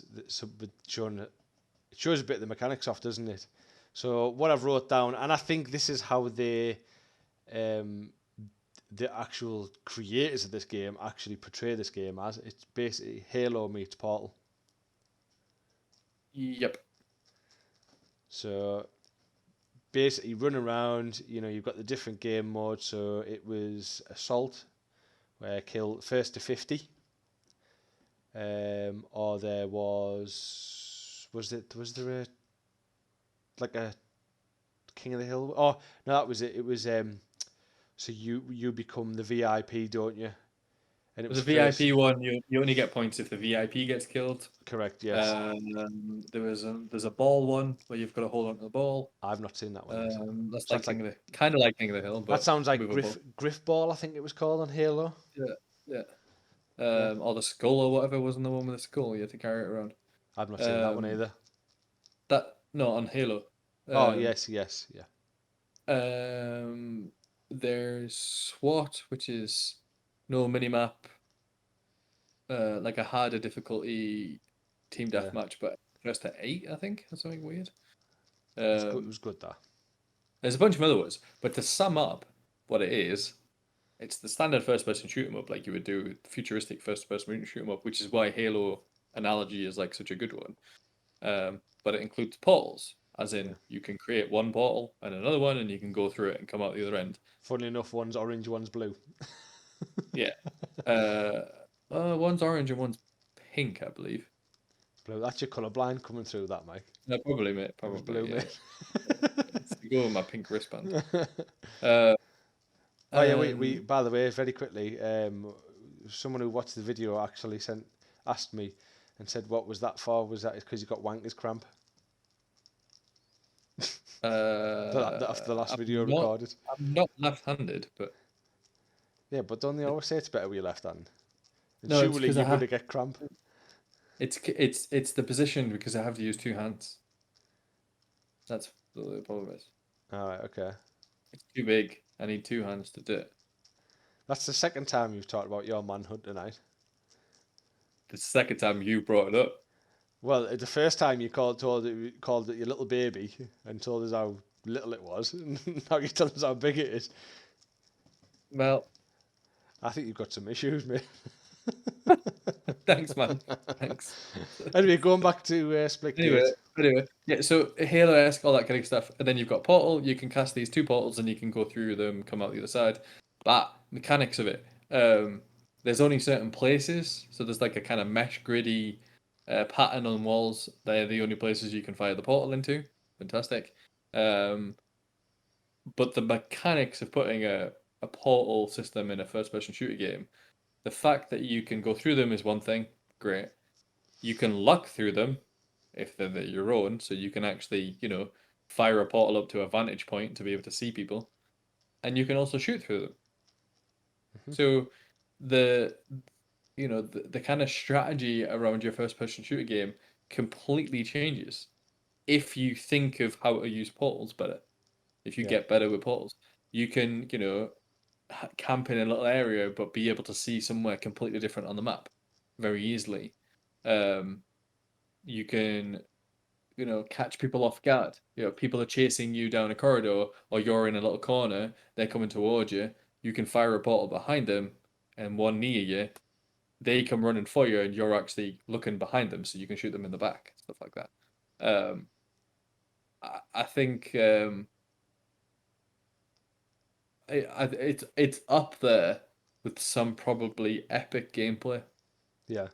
showing it shows a bit of the mechanics off, doesn't it? So what I've wrote down, and I think this is how um, the actual creators of this game actually portray this game as. It's basically Halo meets Portal. Yep. So basically run around, you've got the different game modes. So it was assault, where kill first to 50. Or there was there a like a King of the Hill? Oh no, that was it. It was so you become the VIP, don't you? And it There's was a first. VIP one. You only get points if the VIP gets killed. Correct, yes. There's a ball one where you've got to hold on to the ball. I've not seen that one yet. That's So like that's like kind of like King of the Hill, that but sounds like movable. Griff Ball, I think it was called on Halo. Yeah, yeah. Yeah, Or the skull or whatever wasn't the one with the skull. You had to carry it around. I've not seen that one Um, either. that no on Halo. Oh Um, yes, yes, yeah, um, there's SWAT, which is no minimap, like a harder difficulty team yeah. deathmatch, but just to 8, I think, or something weird. It was good. It Um, was good that. there's a bunch of other ones, but to sum up what it is, it's the standard first-person shoot 'em up, like you would do futuristic first-person shoot 'em up, which is why Halo analogy is like such a good one. But it includes portals, as Yeah. in you can create one portal and another one, and you can go through it and come out the other end. Funnily enough, one's orange, one's blue. Yeah. One's orange and one's pink, I believe. Blue. That's your colour blind coming through that, Mike. No, probably, mate. It was Probably, blue, yeah. mate. It's to go with my pink wristband. Uh, Oh yeah, we and by the way, very quickly, someone who watched the video actually asked me and said, "What was that for? Was that because you got wanker's cramp?" After the last video recorded. I'm not left-handed, but Yeah, but don't they always say it's better with your left hand? And no, it's surely because you're gonna get cramp. it's the position because I have to use two hands. That's what the problem is. All right, okay. It's too big. I need two hands to do it. That's the second time you've talked about your manhood tonight. The second time you brought it up. Well, the first time you called it your little baby and told us how little it was, and now you're telling us how big it is. Well, I think you've got some issues, mate. thanks, man. Thanks. Anyway, going back to Split Gate. Anyway, yeah. So Halo-esque, all that kind of stuff, and then you've got portal. You can cast these two portals, and you can go through them, come out the other side. But mechanics of it, there's only certain places. So there's like a kind of mesh griddy pattern on walls. They're the only places you can fire the portal into. Fantastic. But the mechanics of putting a portal system in a first-person shooter game, the fact that you can go through them is one thing. Great. You can luck through them if they're your own, so you can actually, fire a portal up to a vantage point to be able to see people, and you can also shoot through them. Mhm. So the kind of strategy around your first-person shooter game completely changes if you think of how to use portals better. If you Yeah. get better with portals, you can, camp in a little area but be able to see somewhere completely different on the map very easily. You can, catch people off guard. People are chasing you down a corridor, or you're in a little corner, they're coming towards you. You can fire a portal behind them and one near you. They come running for you, and you're actually looking behind them, so you can shoot them in the back, stuff like that. I think it's up there with some probably epic gameplay Yeah.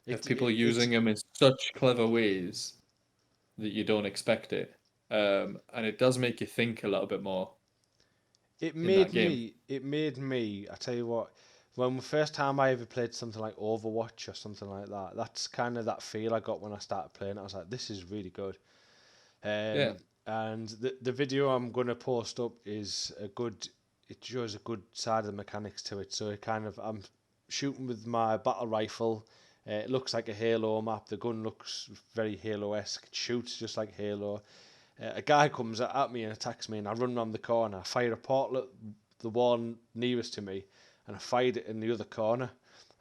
of people using them in such clever ways that you don't expect it. And it does make you think a little bit more in that game. It made me, I tell you what, when the first time I ever played something like Overwatch or something like that, that's kind of that feel I got when I started playing it. I was like, this is really good. Yeah. And the video I'm going to post up is it shows a good side of the mechanics to it. So I'm shooting with my battle rifle. It looks like a Halo map. The gun looks very Halo-esque. It shoots just like Halo. A guy comes at me and attacks me, and I run around the corner. I fire a portal at the one nearest to me, and I fired it in the other corner.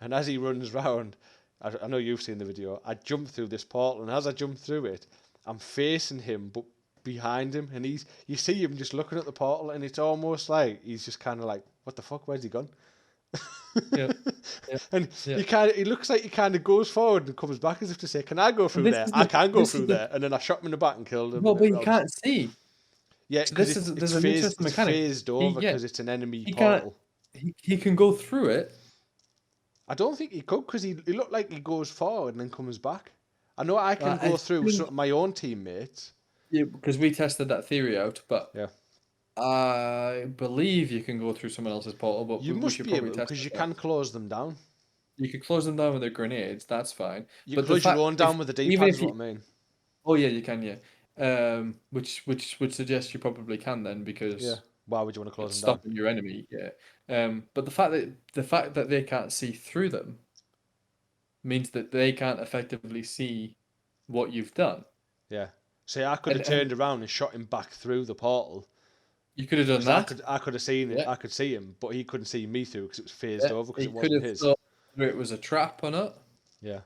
And as he runs round, I know you've seen the video, I jump through this portal, and as I jump through it, I'm facing him, but behind him, and you see him just looking at the portal, and it's almost like he's just kind of like, what the fuck, where's he gone? Yeah. And Yeah. he looks like he kind of goes forward and comes back as if to say, can I go through This there? is I the can go this through is the there. And then I shot him in the back and killed him. well, And but it you was, can't see. yeah, So because there's an interesting it's mechanic. phased over because it's an enemy He can't. portal. He can go through it. I don't think he could because he looked like he goes forward and then comes back. I know I can I go through think my own teammates. yeah, because we tested that theory out, but Yeah. I believe you can go through someone else's portal, but You we must should be probably able to test because you it out. can close them down. You could close them down with their grenades, that's fine. You But the close your fact, own down with the even D-pad is if what you, I mean. oh yeah, you can, yeah. Which would suggest you probably can then Yeah. because Why would you want to close it's them down? stopping your enemy, yeah. But the fact that they can't see through them means that they can't effectively see what you've done. Yeah. See, I could have And turned around and shot him back through the portal you could have done because that. I could have seen it. Yeah. I could see him, but he couldn't see me through because it was phased Yeah. over because He it could wasn't have his. thought whether it was a trap or not. Yeah.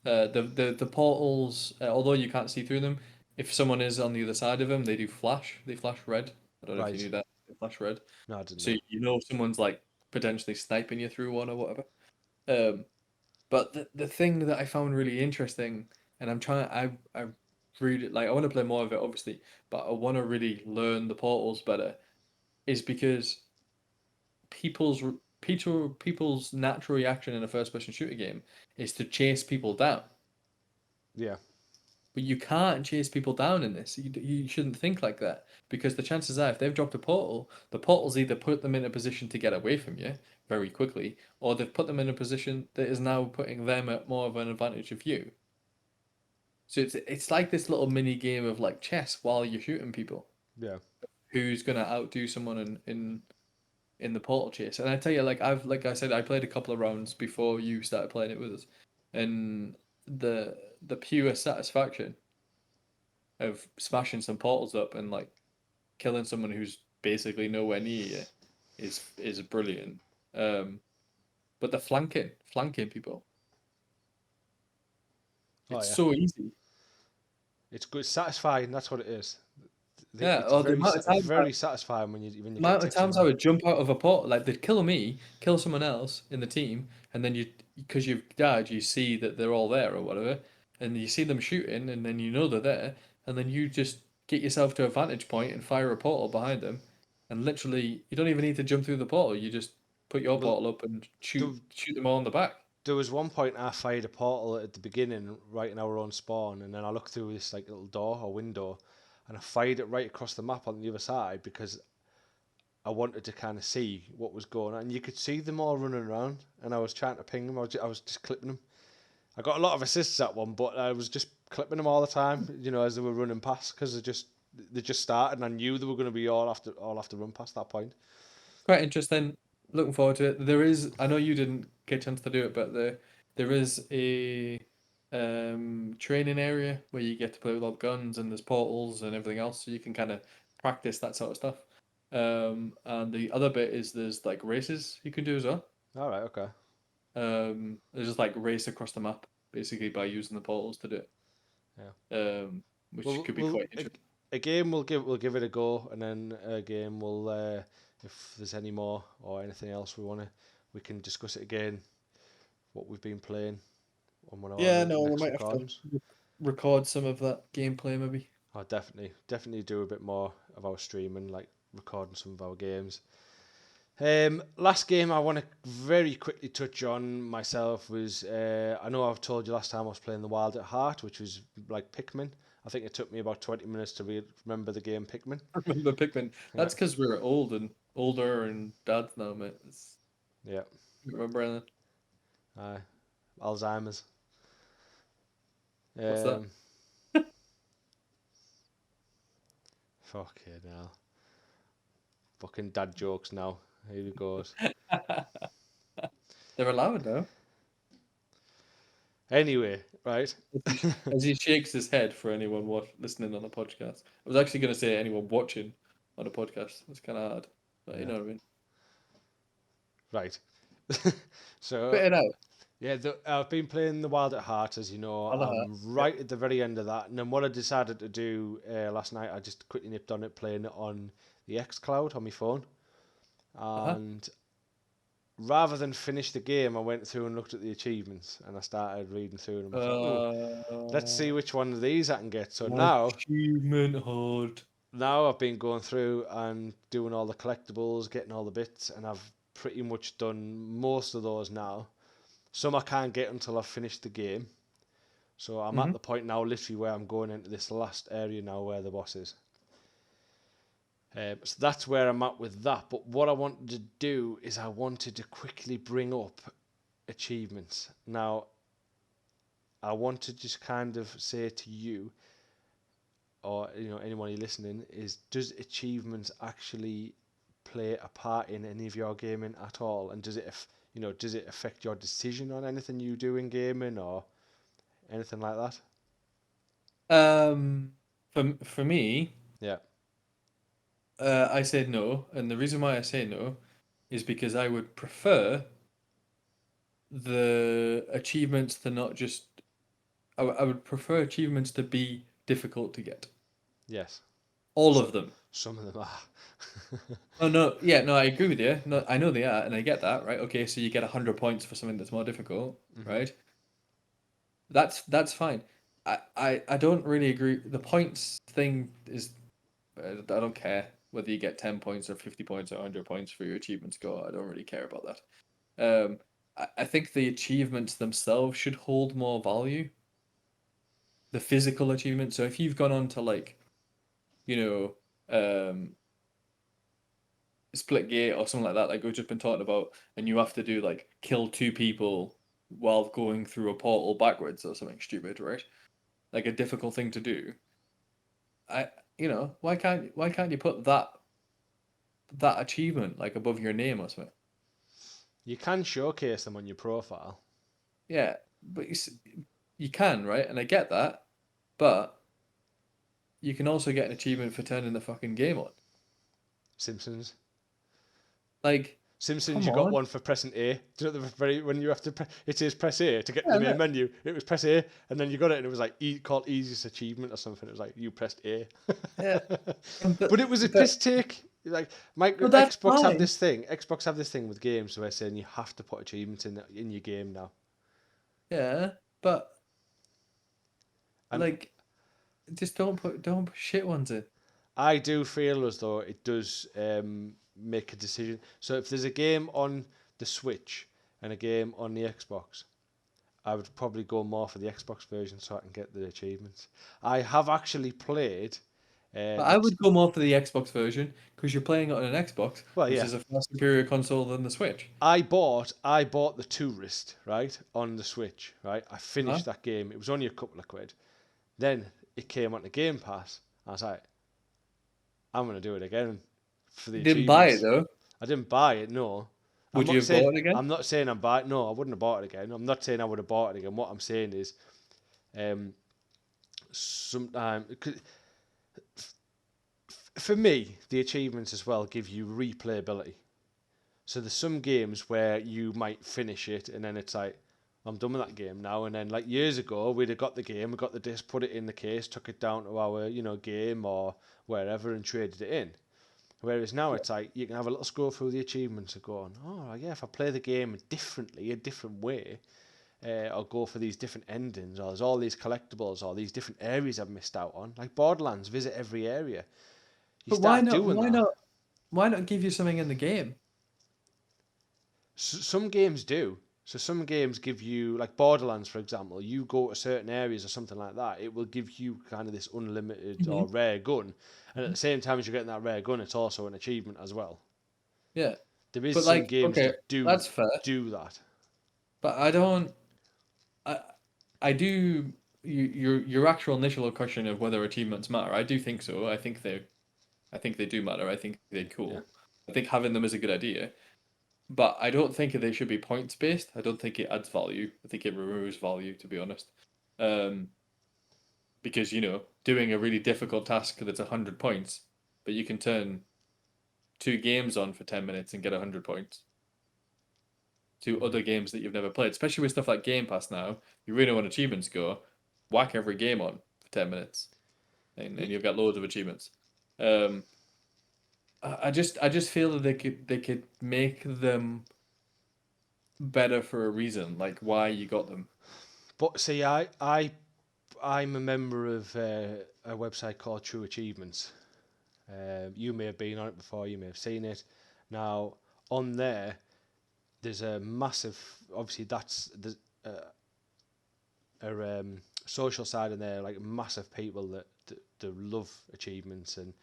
The portals, although you can't see through them, if someone is on the other side of them, they flash. They flash red. I don't know if you Right. knew that. They flash red. No, I didn't So know. you know if someone's like potentially sniping you through one or whatever. But the thing that I found really interesting, and I really like I want to play more of it obviously, but I want to really learn the portals better, is because people's people's natural reaction in a first person shooter game is to chase people down. Yeah. But you can't chase people down in this. You shouldn't think like that because the chances are, if they've dropped a portal, the portal's either put them in a position to get away from you very quickly, or they've put them in a position that is now putting them at more of an advantage of you. So it's like this little mini game of like chess while you're shooting people. Yeah. Who's gonna outdo someone in the portal chase? And I tell you, like I said, I played a couple of rounds before you started playing it with us, and the pure satisfaction of smashing some portals up and like killing someone who's basically nowhere near you is brilliant. But the flanking people, Oh it's yeah. so easy. It's good, satisfying. That's what it is. Yeah, It's or the very amount of times very satisfying when you get amount to of take times someone I out. would jump out of a portal, like they'd kill me, kill someone else in the team, and then because you've died, you see that they're all there or whatever, and you see them shooting, and then you know they're there, and then you just get yourself to a vantage point and fire a portal behind them, and literally you don't even need to jump through the portal. You just put your Well, portal up and there, shoot them all in the back. there was one point I fired a portal at the beginning, right in our own spawn, and then I looked through this like little door or window, and I fired it right across the map on the other side because I wanted to kind of see what was going on. And you could see them all running around, and I was trying to ping them. I was just clipping them. I got a lot of assists at one, but I was just clipping them all the time, as they were running past because they just started, and I knew they were going to be all after run past that point. Quite interesting. Looking forward to it. There is. I know you didn't get a chance to do it, but there is a training area where you get to play with all guns and there's portals and everything else, so you can kind of practice that sort of stuff. And the other bit is there's like races you can do as well. All right, okay, There's just like race across the map basically by using the portals to do it. yeah. Which Well, could be quite interesting. a game we'll give it a go, and then a game we'll if there's any more or anything else we can discuss it again. What we've been playing on one of our Yeah, no, we next might have to recordings. record some of that gameplay maybe. I'll definitely do a bit more of our streaming, like recording some of our games. Last game I want to very quickly touch on myself was I know I've told you last time I was playing The Wild at Heart, which was like Pikmin. I think it took me about 20 minutes to remember the game Pikmin. Remember Pikmin. Yeah, That's because we're old and older and dads now, mate. yeah. Remember anything? Aye. Alzheimer's. What's that? Um, fucking hell. Fucking dad jokes now. Here it goes. They're allowed now. Anyway, right. As he shakes his head for anyone listening on the podcast. I was actually going to say anyone watching on a podcast. It's kind of hard, but you Yeah. know what I mean. Right. So, Spit it out. yeah, I've been playing The Wild at Heart, as you know. On the heart. I'm right at the very end of that. And then what I decided to do last night, I just quickly nipped on it, playing it on the xCloud on my phone. Uh-huh. And rather than finish the game, I went through and looked at the achievements. And I started reading through them. I thought, oh, let's see which one of these I can get. So Achievement horde. now I've been going through and doing all the collectibles, getting all the bits, and I've pretty much done most of those now. Some I can't get until I've finished the game. So I'm at Mm-hmm. the point now, literally, where I'm going into this last area now where the boss is. So that's where I'm at with that. But what I wanted to do is I wanted to quickly bring up achievements. Now, I want to just kind of say to you, or anyone who's listening, is does achievements actually play a part in any of your gaming at all? And does it affect your decision on anything you do in gaming or anything like that? For me, Yeah. I said no, and the reason why I say no is because I would prefer the achievements to not just. I would prefer achievements to be difficult to get. Yes. All of them. Some of them are. Oh no, yeah, no, I agree with you. No, I know they are, and I get that, right? Okay, so you get 100 points for something that's more difficult, right? That's fine. I don't really agree. The points thing is, I don't care whether you get 10 points or 50 points or 100 points for your achievement score. I don't really care about that. I think the achievements themselves should hold more value. The physical achievements. So if you've gone on to like, you know, split gate or something like that, like we've just been talking about, and you have to do like kill 2 people while going through a portal backwards or something stupid, right? Like a difficult thing to do. I, why can't you put that achievement like above your name or something? You can showcase them on your profile. Yeah, but you can, right? And I get that, but you can also get an achievement for turning the fucking game on. Simpsons. Like, Simpsons, come you got on. one for pressing A. Do you know when you have to it says press A to get to Yeah, the main no, menu. It was press A, and then you got it, and it was like called easiest achievement or something. It was like you pressed A. yeah, But it was a piss take. Like but that's Xbox have fine. this thing. Xbox have this thing with games where saying you have to put achievements in your game now. Yeah, but And like, just don't put shit ones in. I do feel as though it does make a decision. So if there's a game on the Switch and a game on the Xbox, I would probably go more for the Xbox version so I can get the achievements. I have actually played But the I would go more for the Xbox version because you're playing it on an Xbox, well, which yeah. is a far superior console than the Switch. I bought the Tourist right on the Switch right. I Huh? finished that game. It was only a couple of quid. Then it came on the Game Pass. I was like, I'm gonna do it again for the You didn't buy it achievements. though. I didn't buy it. No, I'm Would you not have saying bought it again? I'm not saying I'm buying. No, I wouldn't have bought it again. I'm not saying I would have bought it again. What I'm saying is, um, sometimes for me, the achievements as well give you replayability. So there's some games where you might finish it and then it's like, I'm done with that game now. And then like years ago, we'd have got the game, we got the disc, put it in the case, took it down to our game or wherever and traded it in. Whereas now it's like you can have a little scroll through the achievements and go on, oh yeah, if I play the game differently, a different way, or go for these different endings, or there's all these collectibles, or these different areas I've missed out on. Like Borderlands, visit every area. You But why start not? doing Why that. not? Why not give you something in the game? Some games do. So some games give you, like Borderlands, for example, you go to certain areas or something like that, it will give you kind of this unlimited Hmm. or rare gun. And at the same time as you're getting that rare gun, it's also an achievement as well. Yeah, There is but some like, games okay, that do that's fair. do that. But I don't. I I do. Your actual initial question of whether achievements matter, I do think so. I think they do matter. I think they're Yeah. cool. I think having them is a good idea. But I don't think they should be points based. I don't think it adds value. I think it removes value, to be honest. Um, because doing a really difficult task that's 100 points, but you can turn 2 games on for 10 minutes and get 100 points. To Mm. other games that you've never played, especially with stuff like Game Pass now. You really want achievements go, whack every game on for 10 minutes, and you've got loads of achievements. Um, I just feel that they could make them better for a reason, like why you got them. But see, I'm a member of a website called True Achievements. You may have been on it before, you may have seen it. Now, on there, there's a massive, obviously, there's a social side in there, like massive people that love achievements. And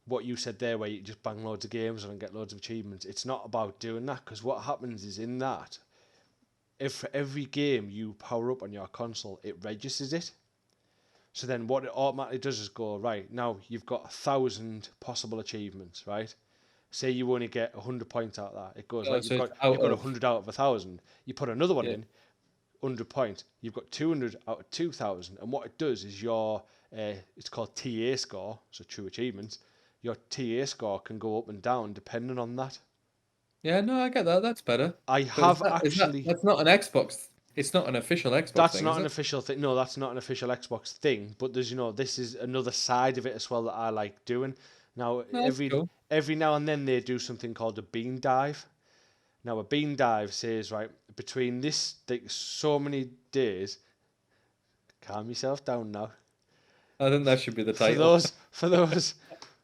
what you said there, where you just bang loads of games and get loads of achievements, it's not about doing that, because what happens is in that, if for every game you power up on your console, it registers it. So then what it automatically does is go, right, now you've got 1,000 possible achievements, right? Say you only get 100 points out of that. It goes, right, So you've it's got out you've got of 100 out of 1,000. You put another one yeah. in, 100 points. You've got 200 out of 2,000. And what it does is it's called TA score, so true achievements. Your TA score can go up and down depending on that. Yeah, no, I get that. That's better. I But is have that is that actually, that's not an Xbox It's not an official Xbox That's thing, not is an it? official thing. No, that's not an official Xbox thing. But there's, this is another side of it as well that I like doing. Now, No, that's cool. every now and then they do something called a bean dive. Now, a bean dive says, right, between this, like, so many days, calm yourself down now. I think that should be the For title. those, for those,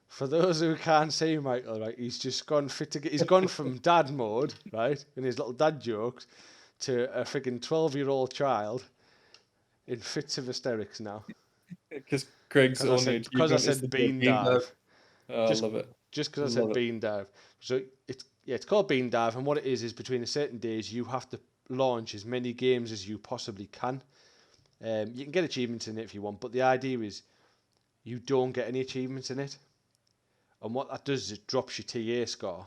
for those who can't see Michael, right, he's just gone fit to get. He's gone from dad mode, right, and his little dad jokes, to a freaking 12-year-old child in fits of hysterics now. Because Craig's Because I only said because I achievement is to said do a bean bean dive. dive. Oh, I Just love it. just because I Love said it. bean dive. So it's called bean dive, and what it is between a certain days you have to launch as many games as you possibly can. You can get achievements in it if you want, but the idea is you don't get any achievements in it. And what that does is it drops your TA score.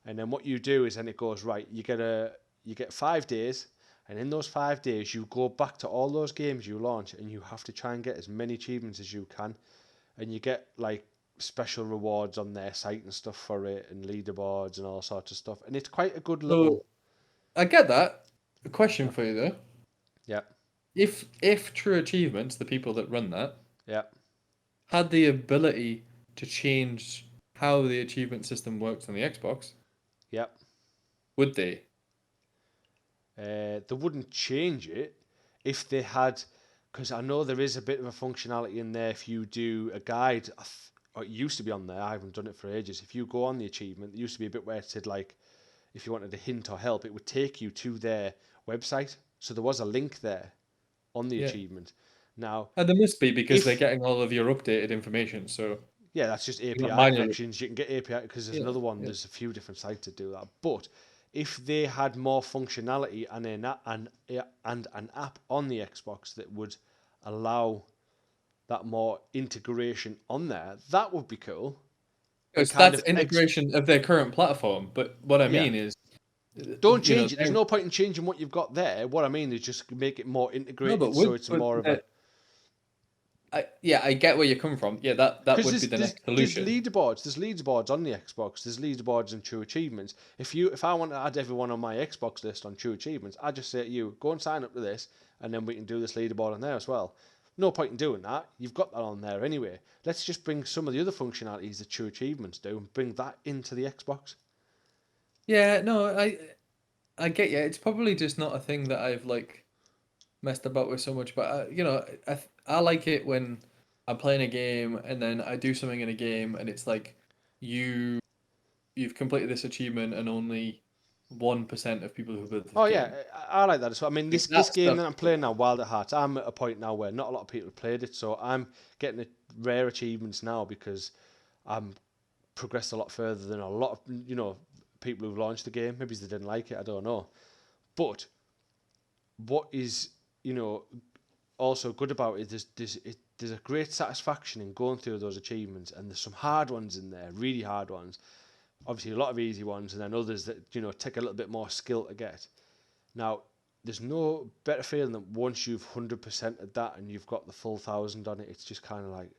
And then what you do is then it goes, right, you get 5 days, and in those 5 days you go back to all those games you launch and you have to try and get as many achievements as you can. And you get like special rewards on their site and stuff for it, and leaderboards and all sorts of stuff. And it's quite a good little. So I get that. A question for you though. Yeah. If True Achievements, the people that run that, Yeah. had the ability to change how the achievement system works on the Xbox, Yeah. would they? They wouldn't change it if they had, because I know there is a bit of a functionality in there. If you do a guide, or it used to be on there. I haven't done it for ages. If you go on the achievement, there used to be a bit where it said like, if you wanted a hint or help, it would take you to their website. So there was a link there on the Yeah. achievement. Now, And there must be because they're if getting all of your updated information. So yeah, that's just you're not API manually. connections. You can get API because there's Yeah. another one. Yeah. There's a few different sites that do that. But if they had more functionality and an app on the Xbox that would allow that more integration on there, that would be cool. And Because kind that's of integration of their current platform. But what I yeah, mean is, don't you know, change it. There's no point in changing what you've got there. What I mean is just make it more no, integrated, so it's more of a. I get where you're coming from. Yeah, that Because would be the next there's solution. leaderboards. There's leaderboards on the Xbox. There's leaderboards and True Achievements. If I want to add everyone on my Xbox list on True Achievements, I just say to you, go and sign up to this, and then we can do this leaderboard on there as well. No point in doing that. You've got that on there anyway. Let's just bring some of the other functionalities that True Achievements do and bring that into the Xbox. Yeah, no, I get you. It's probably just not a thing that I've like messed about with so much. But I like it when I'm playing a game and then I do something in a game and it's like you you've completed this achievement and only 1% of people who play this Oh yeah, game. I like that as well. I mean, Like this that game stuff. that I'm playing now, Wild at Heart, I'm at a point now where not a lot of people have played it, so I'm getting rare achievements now because I'm progressed a lot further than a lot of people who've launched the game. Maybe they didn't like it, I don't know. But what is also good about it is there's a great satisfaction in going through those achievements, and there's some hard ones in there, really hard ones. Obviously, a lot of easy ones, and then others that take a little bit more skill to get. Now, there's no better feeling than once you've 100%ed that and you've got the full 1,000 on it. It's just kind of like,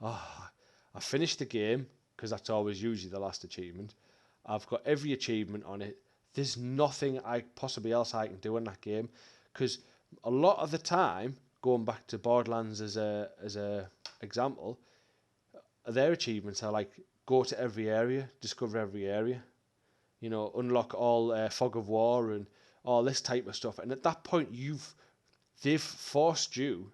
oh, I finished the game, because that's always usually the last achievement. I've got every achievement on it. There's nothing I possibly else I can do in that game, because a lot of the time, going back to Borderlands as a example, their achievements are like go to every area, discover every area, unlock all fog of war and all this type of stuff. And at that point, they've forced you,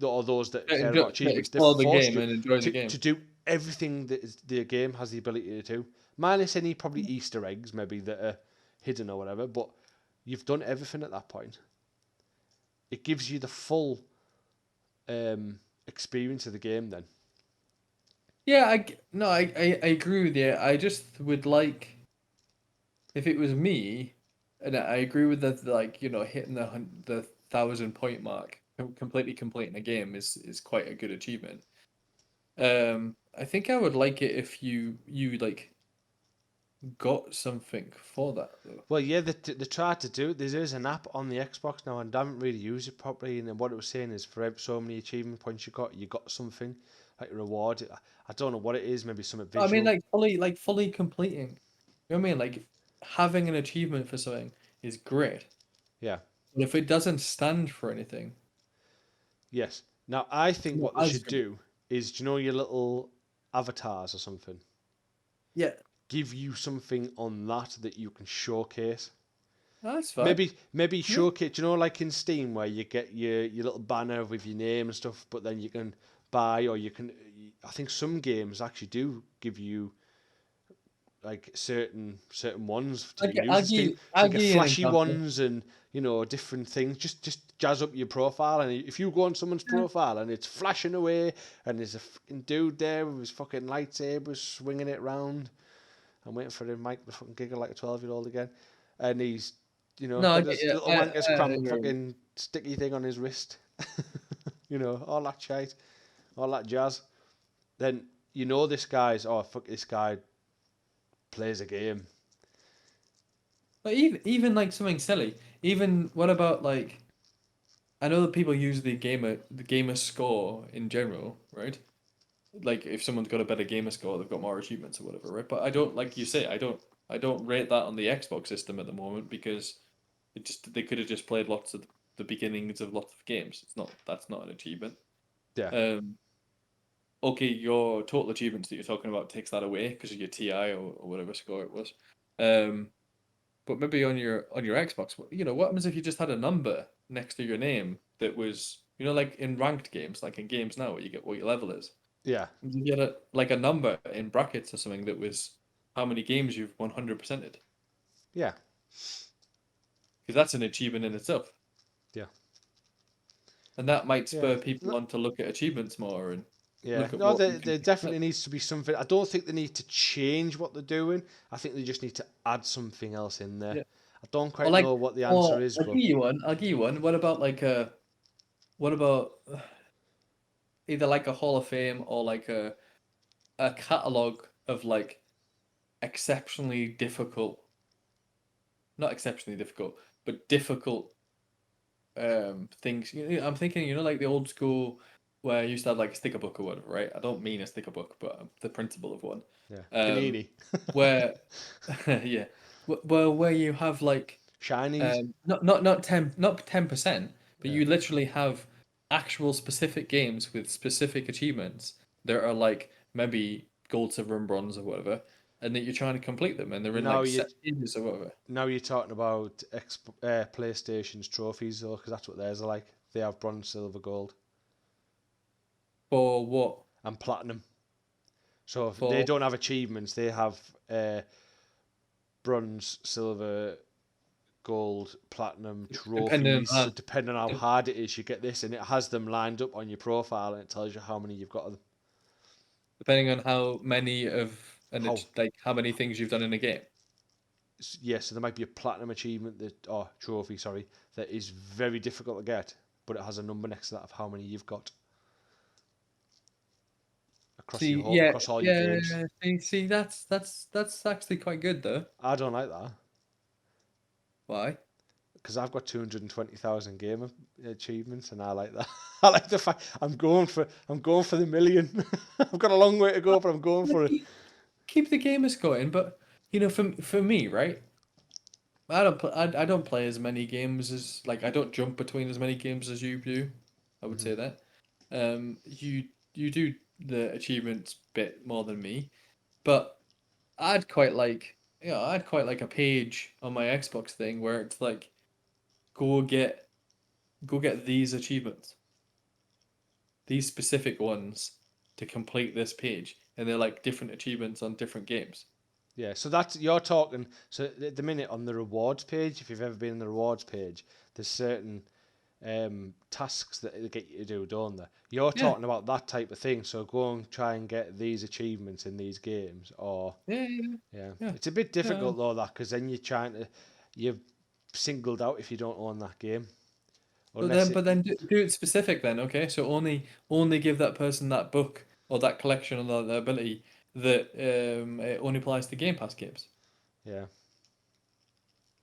or those that care about To achievements, they've explore the forced game you and enjoy the to game. do everything that the game has the ability to do, minus any probably Easter eggs maybe that are hidden or whatever. But you've done everything at that point. It gives you the full experience of the game then. Yeah, no, I agree with you. I just would like if it was me, and I agree with that. Like hitting the 1,000 point mark, completely completing a game is quite a good achievement. I think I would like it if you like got something for that though. Well, yeah, they tried to do it. There is an app on the Xbox now, and I haven't really used it properly. And then what it was saying is, for so many achievement points you got something like a reward. I don't know what it is. Maybe something I mean, visual. like fully completing. You know what I mean? Like having an achievement for something is great. Yeah. But if it doesn't stand for anything, Yes. Now, I it's think not what they as should good. do is, do you know your little avatars or something? Yeah, Give you something on that you can showcase. that's fine. Maybe Yeah. showcase. Do you know, like in Steam, where you get your little banner with your name and stuff, but then you can buy, or you can. I think some games actually do give you like certain ones to be used in Steam. So I'll you get give you an flashy example. ones and different things. Just jazz up your profile. And if you go on someone's Yeah. profile and it's flashing away, and there's a fucking dude there with his fucking lightsaber swinging it round. I'm waiting for him, Mike, the fucking giggle like a 12-year-old again, and he's No, I got get this you. little wanker's cramp You're right. fucking sticky thing on his wrist. All that shite, all that jazz. Then this guy's fuck, this guy plays a game. But even like something silly. Even what about like I know that people use the gamer score in general, right? Like if someone's got a better gamer score, they've got more achievements or whatever, right? But I don't like you say, I don't rate that on the Xbox system at the moment because they could have just played lots of the beginnings of lots of games. That's not an achievement. Yeah, Um okay, your total achievements that you're talking about takes that away because of your TI or whatever score it was. Um but maybe on your Xbox, what happens if you just had a number next to your name that was, like in ranked games, like in games now where you get what your level is. yeah, You get like a number in brackets or something that was how many games you've 100%ed. yeah, Because that's an achievement in itself. yeah, And that might yeah. spur people on to look at achievements more and Yeah, look at no, what you there can definitely get. needs to be something. I don't think they need to change what they're doing. I think they just need to add something else in there. Yeah. I don't Or quite like, know what the answer or is, I'll give but you one. I'll give you one. What about either like a Hall of Fame or like a catalog of like exceptionally difficult, not exceptionally difficult, but difficult things. I'm thinking, like the old school where you used to have like a sticker book or whatever, right? I don't mean a sticker book, but the principle of one. yeah, Um, Panini, where yeah, where you have like shinies. not 10%, but Yeah, you literally have actual specific games with specific achievements that are like maybe gold, silver, and bronze or whatever, and that you're trying to complete them, and they're in now like you set stages or whatever. now you're talking about PlayStation's trophies, though, because that's what theirs are like. They have bronze, silver, gold, For what? and platinum. So if they For don't have achievements, they have bronze, silver, gold, platinum depending trophies. So on depending on how hard it is, you get this, and it has them lined up on your profile, and it tells you how many you've got of them. depending on how many How? like how many things you've done in a game. Yeah, so there might be a platinum achievement or trophy, sorry, that is very difficult to get, but it has a number next to that of how many you've got See, yeah, across all your yeah. games. See, that's actually quite good though. I don't like that Why? because I've got 220,000 game achievements, and I like that. I like the fact I'm going for the million. I've got a long way to go, but I'm going Well, for it. keep the gamers going, but for me, right? I don't play as many games as like I don't jump between as many games as you do. I would Hmm. say that. You do the achievements bit more than me, but I'd quite like a page on my Xbox thing where it's like go get go get these achievements, these specific ones to complete this page, and they're like different achievements on different games. Yeah, so that's you're talking. So at the minute on the rewards page, if you've ever been on the rewards page, there's certain tasks that they get you to do, don't they? You're Yeah, talking about that type of thing. So go and try and get these achievements in these games, or yeah, yeah, yeah, yeah. it's a bit Yeah. difficult though that because then you're singled out if you don't own that game, But unless then, it. do it specific then, okay? So only give that person that book or that collection or that ability that it only applies to Game Pass games. Yeah,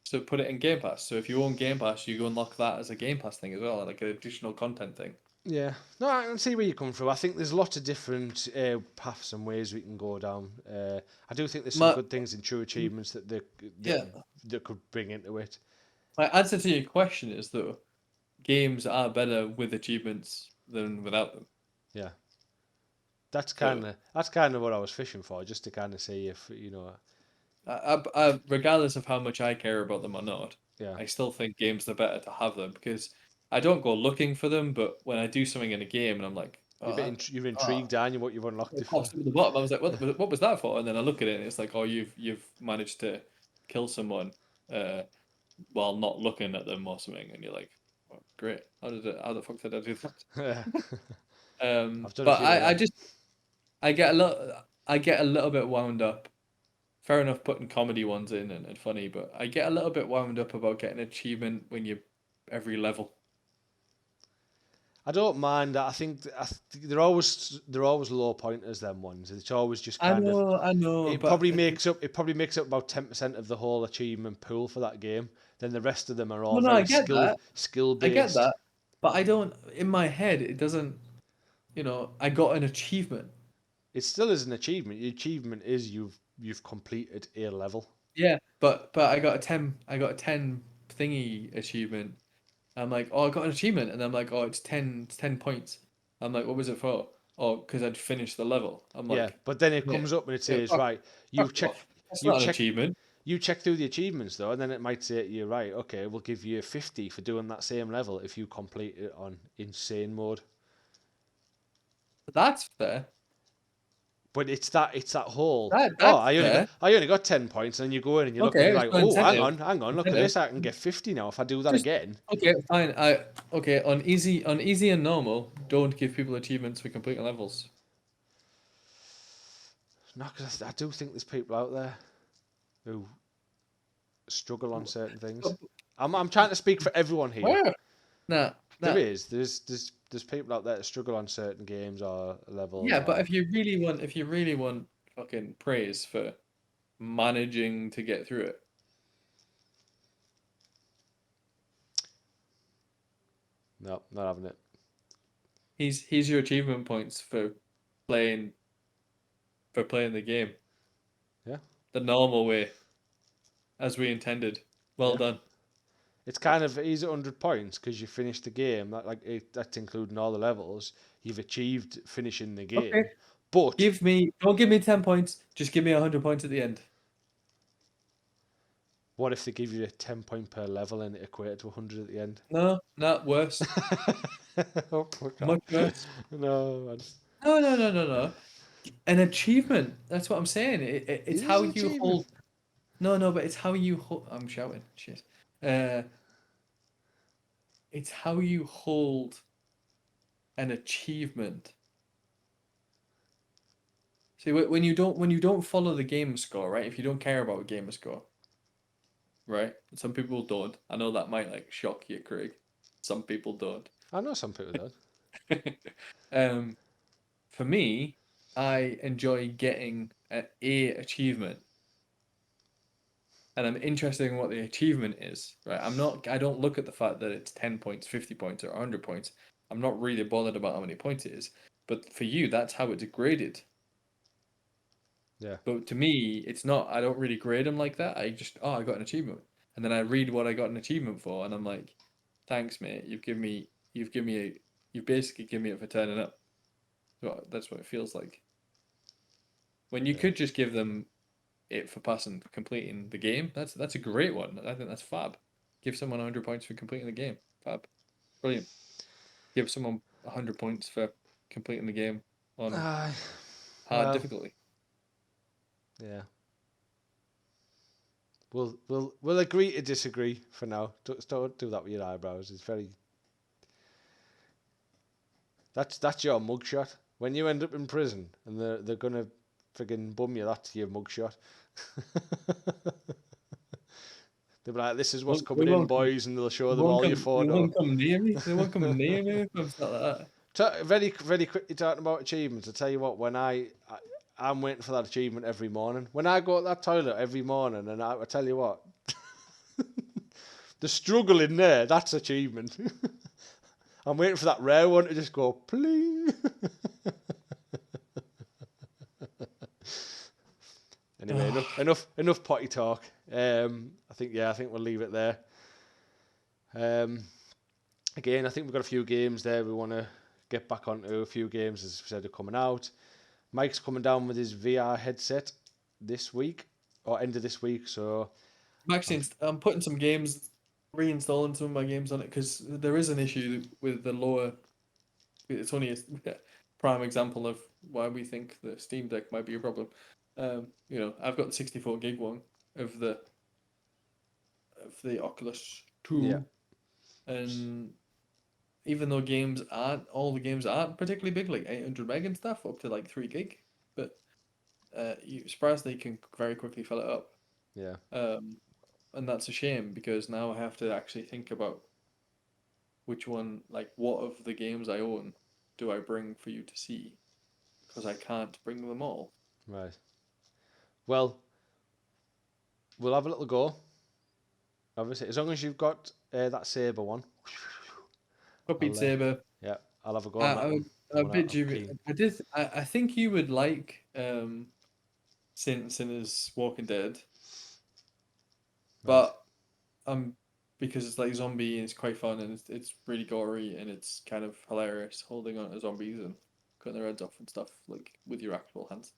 So put it in Game Pass. So if you own Game Pass, you go unlock that as a Game Pass thing as well, like an additional content thing. yeah. No, I can see where you come from. I think there's lots of different paths and ways we can go down. I do think there's some My, good things in True Achievements that yeah, that could bring into it. My answer to your question is though, games are better with achievements than without them. Yeah, that's So, kind of what I was fishing for, just to kind of see if regardless of how much I care about them or not, yeah. I still think games are better to have them because I don't go looking for them, but when I do something in a game and I'm like, You're a oh, bit that, you're oh, intrigued, aren't you, what you've unlocked it it for? pops up at the bottom. I was like, what was that for? And then I look at it and it's like, oh, you've managed to kill someone uh, while not looking at them or something, and you're like, oh, great. How the fuck did I do that? Yeah. I've done a But few like I that. just I get a little bit wound up. Fair enough putting comedy ones in and funny, but I get a little bit wound up about getting an achievement when you every level. I don't mind that. I think they're always low pointers. Them ones. It's always just kind of. I know, but It probably makes up about 10% of the whole achievement pool for that game. Then the rest of them are all no, I very get that. skill I get based. that. But I don't in my head it doesn't, I got an achievement. It still is an achievement. The achievement is you've completed a level. Yeah, but I got a 10 thingy achievement. I'm like, oh, I got an achievement, and I'm like, oh, it's 10 points. I'm like, what was it for? Oh, because I'd finished the level. I'm Yeah, like, but then it yeah, comes up and it yeah, says, right, fuck you've checked off. That's you've not an checked achievement. you check through the achievements though, and then it might say to you, right, okay, we'll give you 50 for doing that same level if you complete it on insane mode. That's fair. But it's that whole. Oh, That's fair. I only got 10 points, and then you go in and you look and Okay, you're it's like, no oh, incentive. hang on, look at Incentive. this, I can get 50 now if I do that Just again. okay, fine. Okay on easy and normal. Don't give people achievements for completing levels. No, because I do think there's people out there who struggle on certain things. But- I'm trying to speak for everyone here. Where? Nah, There nah. is. There's people out there that struggle on certain games or levels Yeah, but or if you really want fucking praise for managing to get through it, no, not having it. he's your achievement points playing for playing the game Yeah, the normal way as we intended. Well yeah. done. It's kind of he's at 100 points because you finished the game. That's including all the levels. You've achieved finishing the Okay. game. But Don't give me 10 points. Just give me 100 points at the end. what if they give you a 10 point per level and it equated to 100 at the end? No, not worse. Oh, fuck off. Much worse. No, man. No. An achievement. That's what I'm saying. It's It is how an you achievement. hold. No, but it's how you hold. I'm shouting. Shit. Uh, it's how you hold an achievement. See, when you don't follow the game score, right? If you don't care about a gamer score, right? Some people don't. I know that might like shock you, Craig. Some people don't. I know some people don't. um, for me, I enjoy getting a achievement, and I'm interested in what the achievement is. Right? I don't look at the fact that it's 10 points, 50 points, or 100 points. I'm not really bothered about how many points it is. But for you, that's how it's graded. Yeah, But to me, it's not. I don't really grade them like that. I just, oh, I got an achievement, and then I read what I got an achievement for, and I'm like, thanks, mate. You've basically given me it for turning up. So that's what it feels like. When you yeah. could just give them it for passing, completing the game. That's a great one. I think that's fab. Give someone 100 points for completing the game. Fab, brilliant. Give someone 100 points for completing the game on Aye. hard Well, difficulty. yeah. We'll agree to disagree for now. Don't do that with your eyebrows. It's very. That's your mugshot. When you end up in prison and they're gonna friggin' bum you, that's your mugshot. They'll be like, "This is what's They coming in, won't come. boys," and they'll show them all your They photo. won't come near me. They won't come near me if I'm stuff like that. Very quickly talking about achievements. I tell you what, I'm waiting for that achievement every morning. When I go to that toilet every morning, and I tell you what, the struggle in there, that's achievement. I'm waiting for that rare one to just go pling. Anyway, enough potty talk. I think we'll leave it there. Um, Again, I think we've got a few games there we want to get back onto. A few games, as we said, are coming out. Mike's coming down with his VR headset this week, or end of this week, so... I'm putting some games, reinstalling some of my games on it because there is an issue with the lower. It's only a prime example of why we think the Steam Deck might be a problem. I've got the 64 gig one of the Oculus Yeah, 2, and even though all the games aren't particularly big, like 800 meg and stuff, up to like 3 gig, but you're surprised they can very quickly fill it up. yeah. Um, and that's a shame because now I have to actually think about which one, like, what of the games I own do I bring for you to see? Because I can't bring them all. Right. Well, we'll have a little go. Obviously, as long as you've got that Saber one, Got Beat I'll Saber. yeah, I'll have a go on that I, one. I, a bit I'm dubious. keen. I think you would like Sinners Walking Dead, Right, but because it's like zombie and it's quite fun and it's really gory and it's kind of hilarious holding on to zombies and cutting their heads off and stuff like with your actual hands.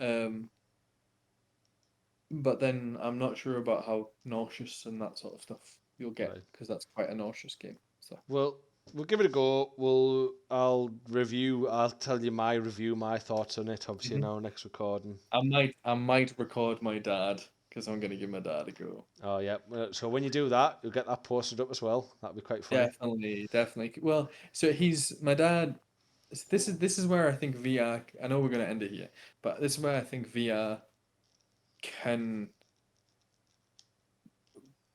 Um, but then I'm not sure about how nauseous and that sort of stuff you'll get right. because that's quite a nauseous game. So Well, we'll give it a go. I'll review. I'll tell you my review, my thoughts on it. Obviously, in Mhm. our next recording. I might record my dad because I'm gonna give my dad a go. Oh yeah. So when you do that, you'll get that posted up as well. That'll be quite funny. Definitely, definitely. Well, so he's my dad. This is where I think VR. I know we're gonna end it here, but this is where I think VR can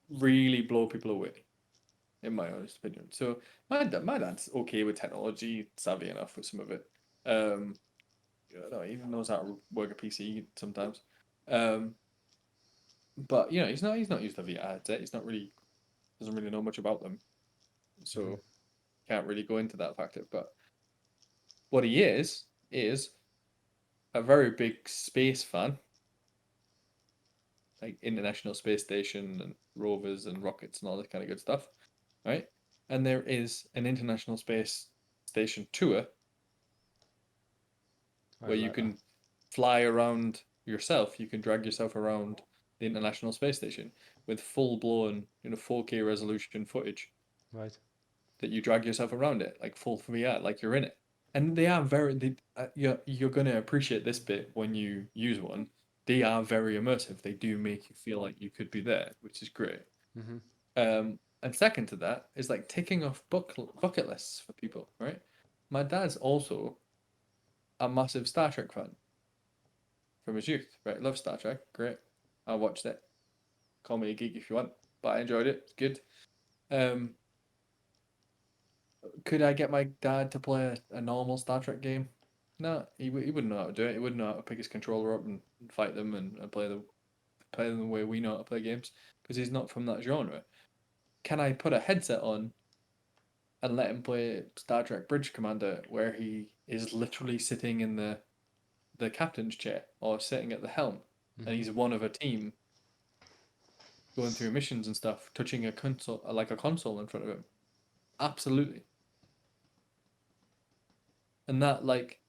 really blow people away, in my honest opinion. So my dad's okay with technology, savvy enough with some of it. Um, even knows how to work a PC sometimes. Um, but he's not used to VR headset. He's not really doesn't really know much about them, Hmm. so can't really go into that factor. But what he is a very big space fan, like International Space Station and rovers and rockets and all that kind of good stuff, right? And there is an International Space Station tour I where you like that. can fly around yourself. You can drag yourself around the International Space Station with full blown, 4K resolution footage Right. that you drag yourself around it, like full VR, like you're in it. And they are you're going to appreciate this bit when you use one. They are very immersive. They do make you feel like you could be there, which is great. Hmm. And second to that is like ticking off bucket lists for people, right? My dad's also a massive Star Trek fan from his youth, right? Love Star Trek, great. I watched it. Call me a geek if you want, but I enjoyed it. It's good. Um, could I get my dad to play a normal Star Trek game? No, he wouldn't know how to do it. He wouldn't know how to pick his controller up and fight them and play them the way we know how to play games because he's not from that genre. Can I put a headset on and let him play Star Trek Bridge Commander where he is literally sitting in the captain's chair or sitting at the helm and Hmm. he's one of a team going through missions and stuff, touching a console like a console in front of him? Absolutely. And that, like,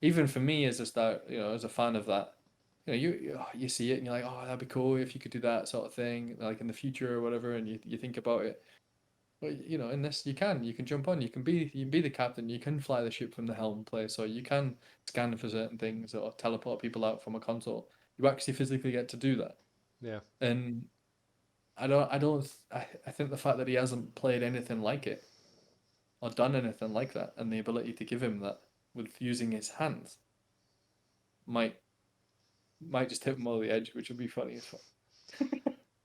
even for me as a as a fan of that, you see it and you're like, oh, that'd be cool if you could do that sort of thing, like in the future or whatever, and you think about it. But in this, you can jump on, you can be the captain, you can fly the ship from the helm place, or you can scan for certain things or teleport people out from a console. You actually physically get to do that, Yeah. and I think the fact that he hasn't played anything like it or done anything like that, and the ability to give him that with using his hands might might just tip him over the edge, which would be funny as fuck.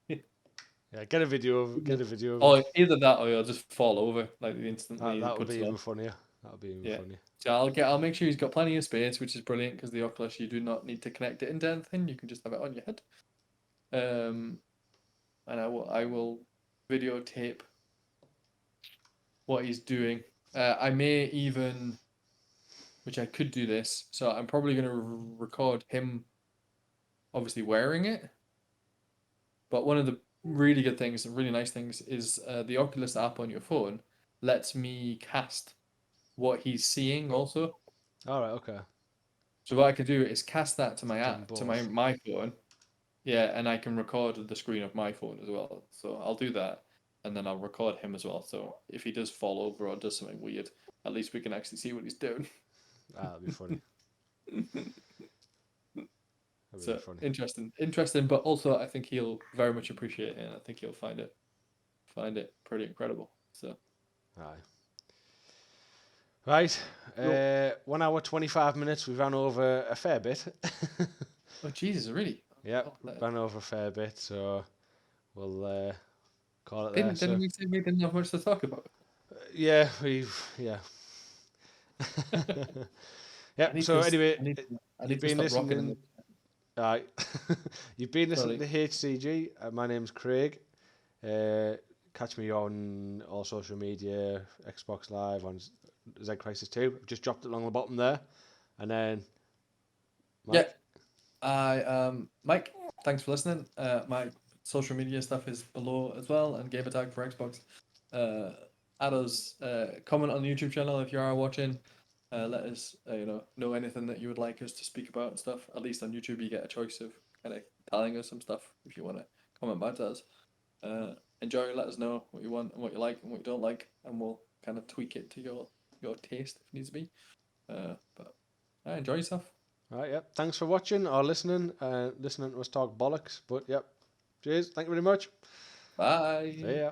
Yeah. Get a video of it. Or either that, or he'll just fall over like That instantly he that would be puts it on. even funnier. That would be even Yeah. funnier. So I'll make sure he's got plenty of space, which is brilliant because the Oculus you do not need to connect it into anything. You can just have it on your head. Um, and I will videotape what he's doing. I may even, which I could do this. So I'm probably gonna record him, obviously wearing it. But one of the really good things, really nice things, is the Oculus app on your phone lets me cast what he's seeing also. All right, okay. So what I can do is cast that to my Done app, to my both. my phone. Yeah, and I can record the screen of my phone as well. So I'll do that, and then I'll record him as well. So if he does fall over or does something weird, at least we can actually see what he's doing. That'll be funny. That'll be So funny. interesting, but also I think he'll very much appreciate it, and I think he'll find it pretty incredible. So Aye. Right. cool. 1 hour 25 minutes. We ran over a fair bit. Oh Jesus, really? Yep, Oh, let- ran over a fair bit. So we'll call it there. didn't So we say we didn't have much to talk about? yeah, yeah. Yep. So anyway, I you've need to been stop rocking in listening. the. Right. You've been listening Sorry. to HCG. My name's Craig. Uh, Catch me on all social media, Xbox Live, on Z Crisis 2. I've just dropped it along the bottom there. And then, Yeah, Mike. Mike, thanks for listening. My social media stuff is below as well, and gamer tag for Xbox. Add us, comment on the YouTube channel if you are watching. Let us, know anything that you would like us to speak about and stuff. At least on YouTube, you get a choice of kind of telling us some stuff if you want to comment back to us. Enjoy. Let us know what you want and what you like and what you don't like, and we'll kind of tweak it to your taste if needs be. But enjoy yourself. Right, yep. Thanks for watching or listening. Listening to us talk bollocks. But yep. Cheers. Thank you very much. See Bye. ya.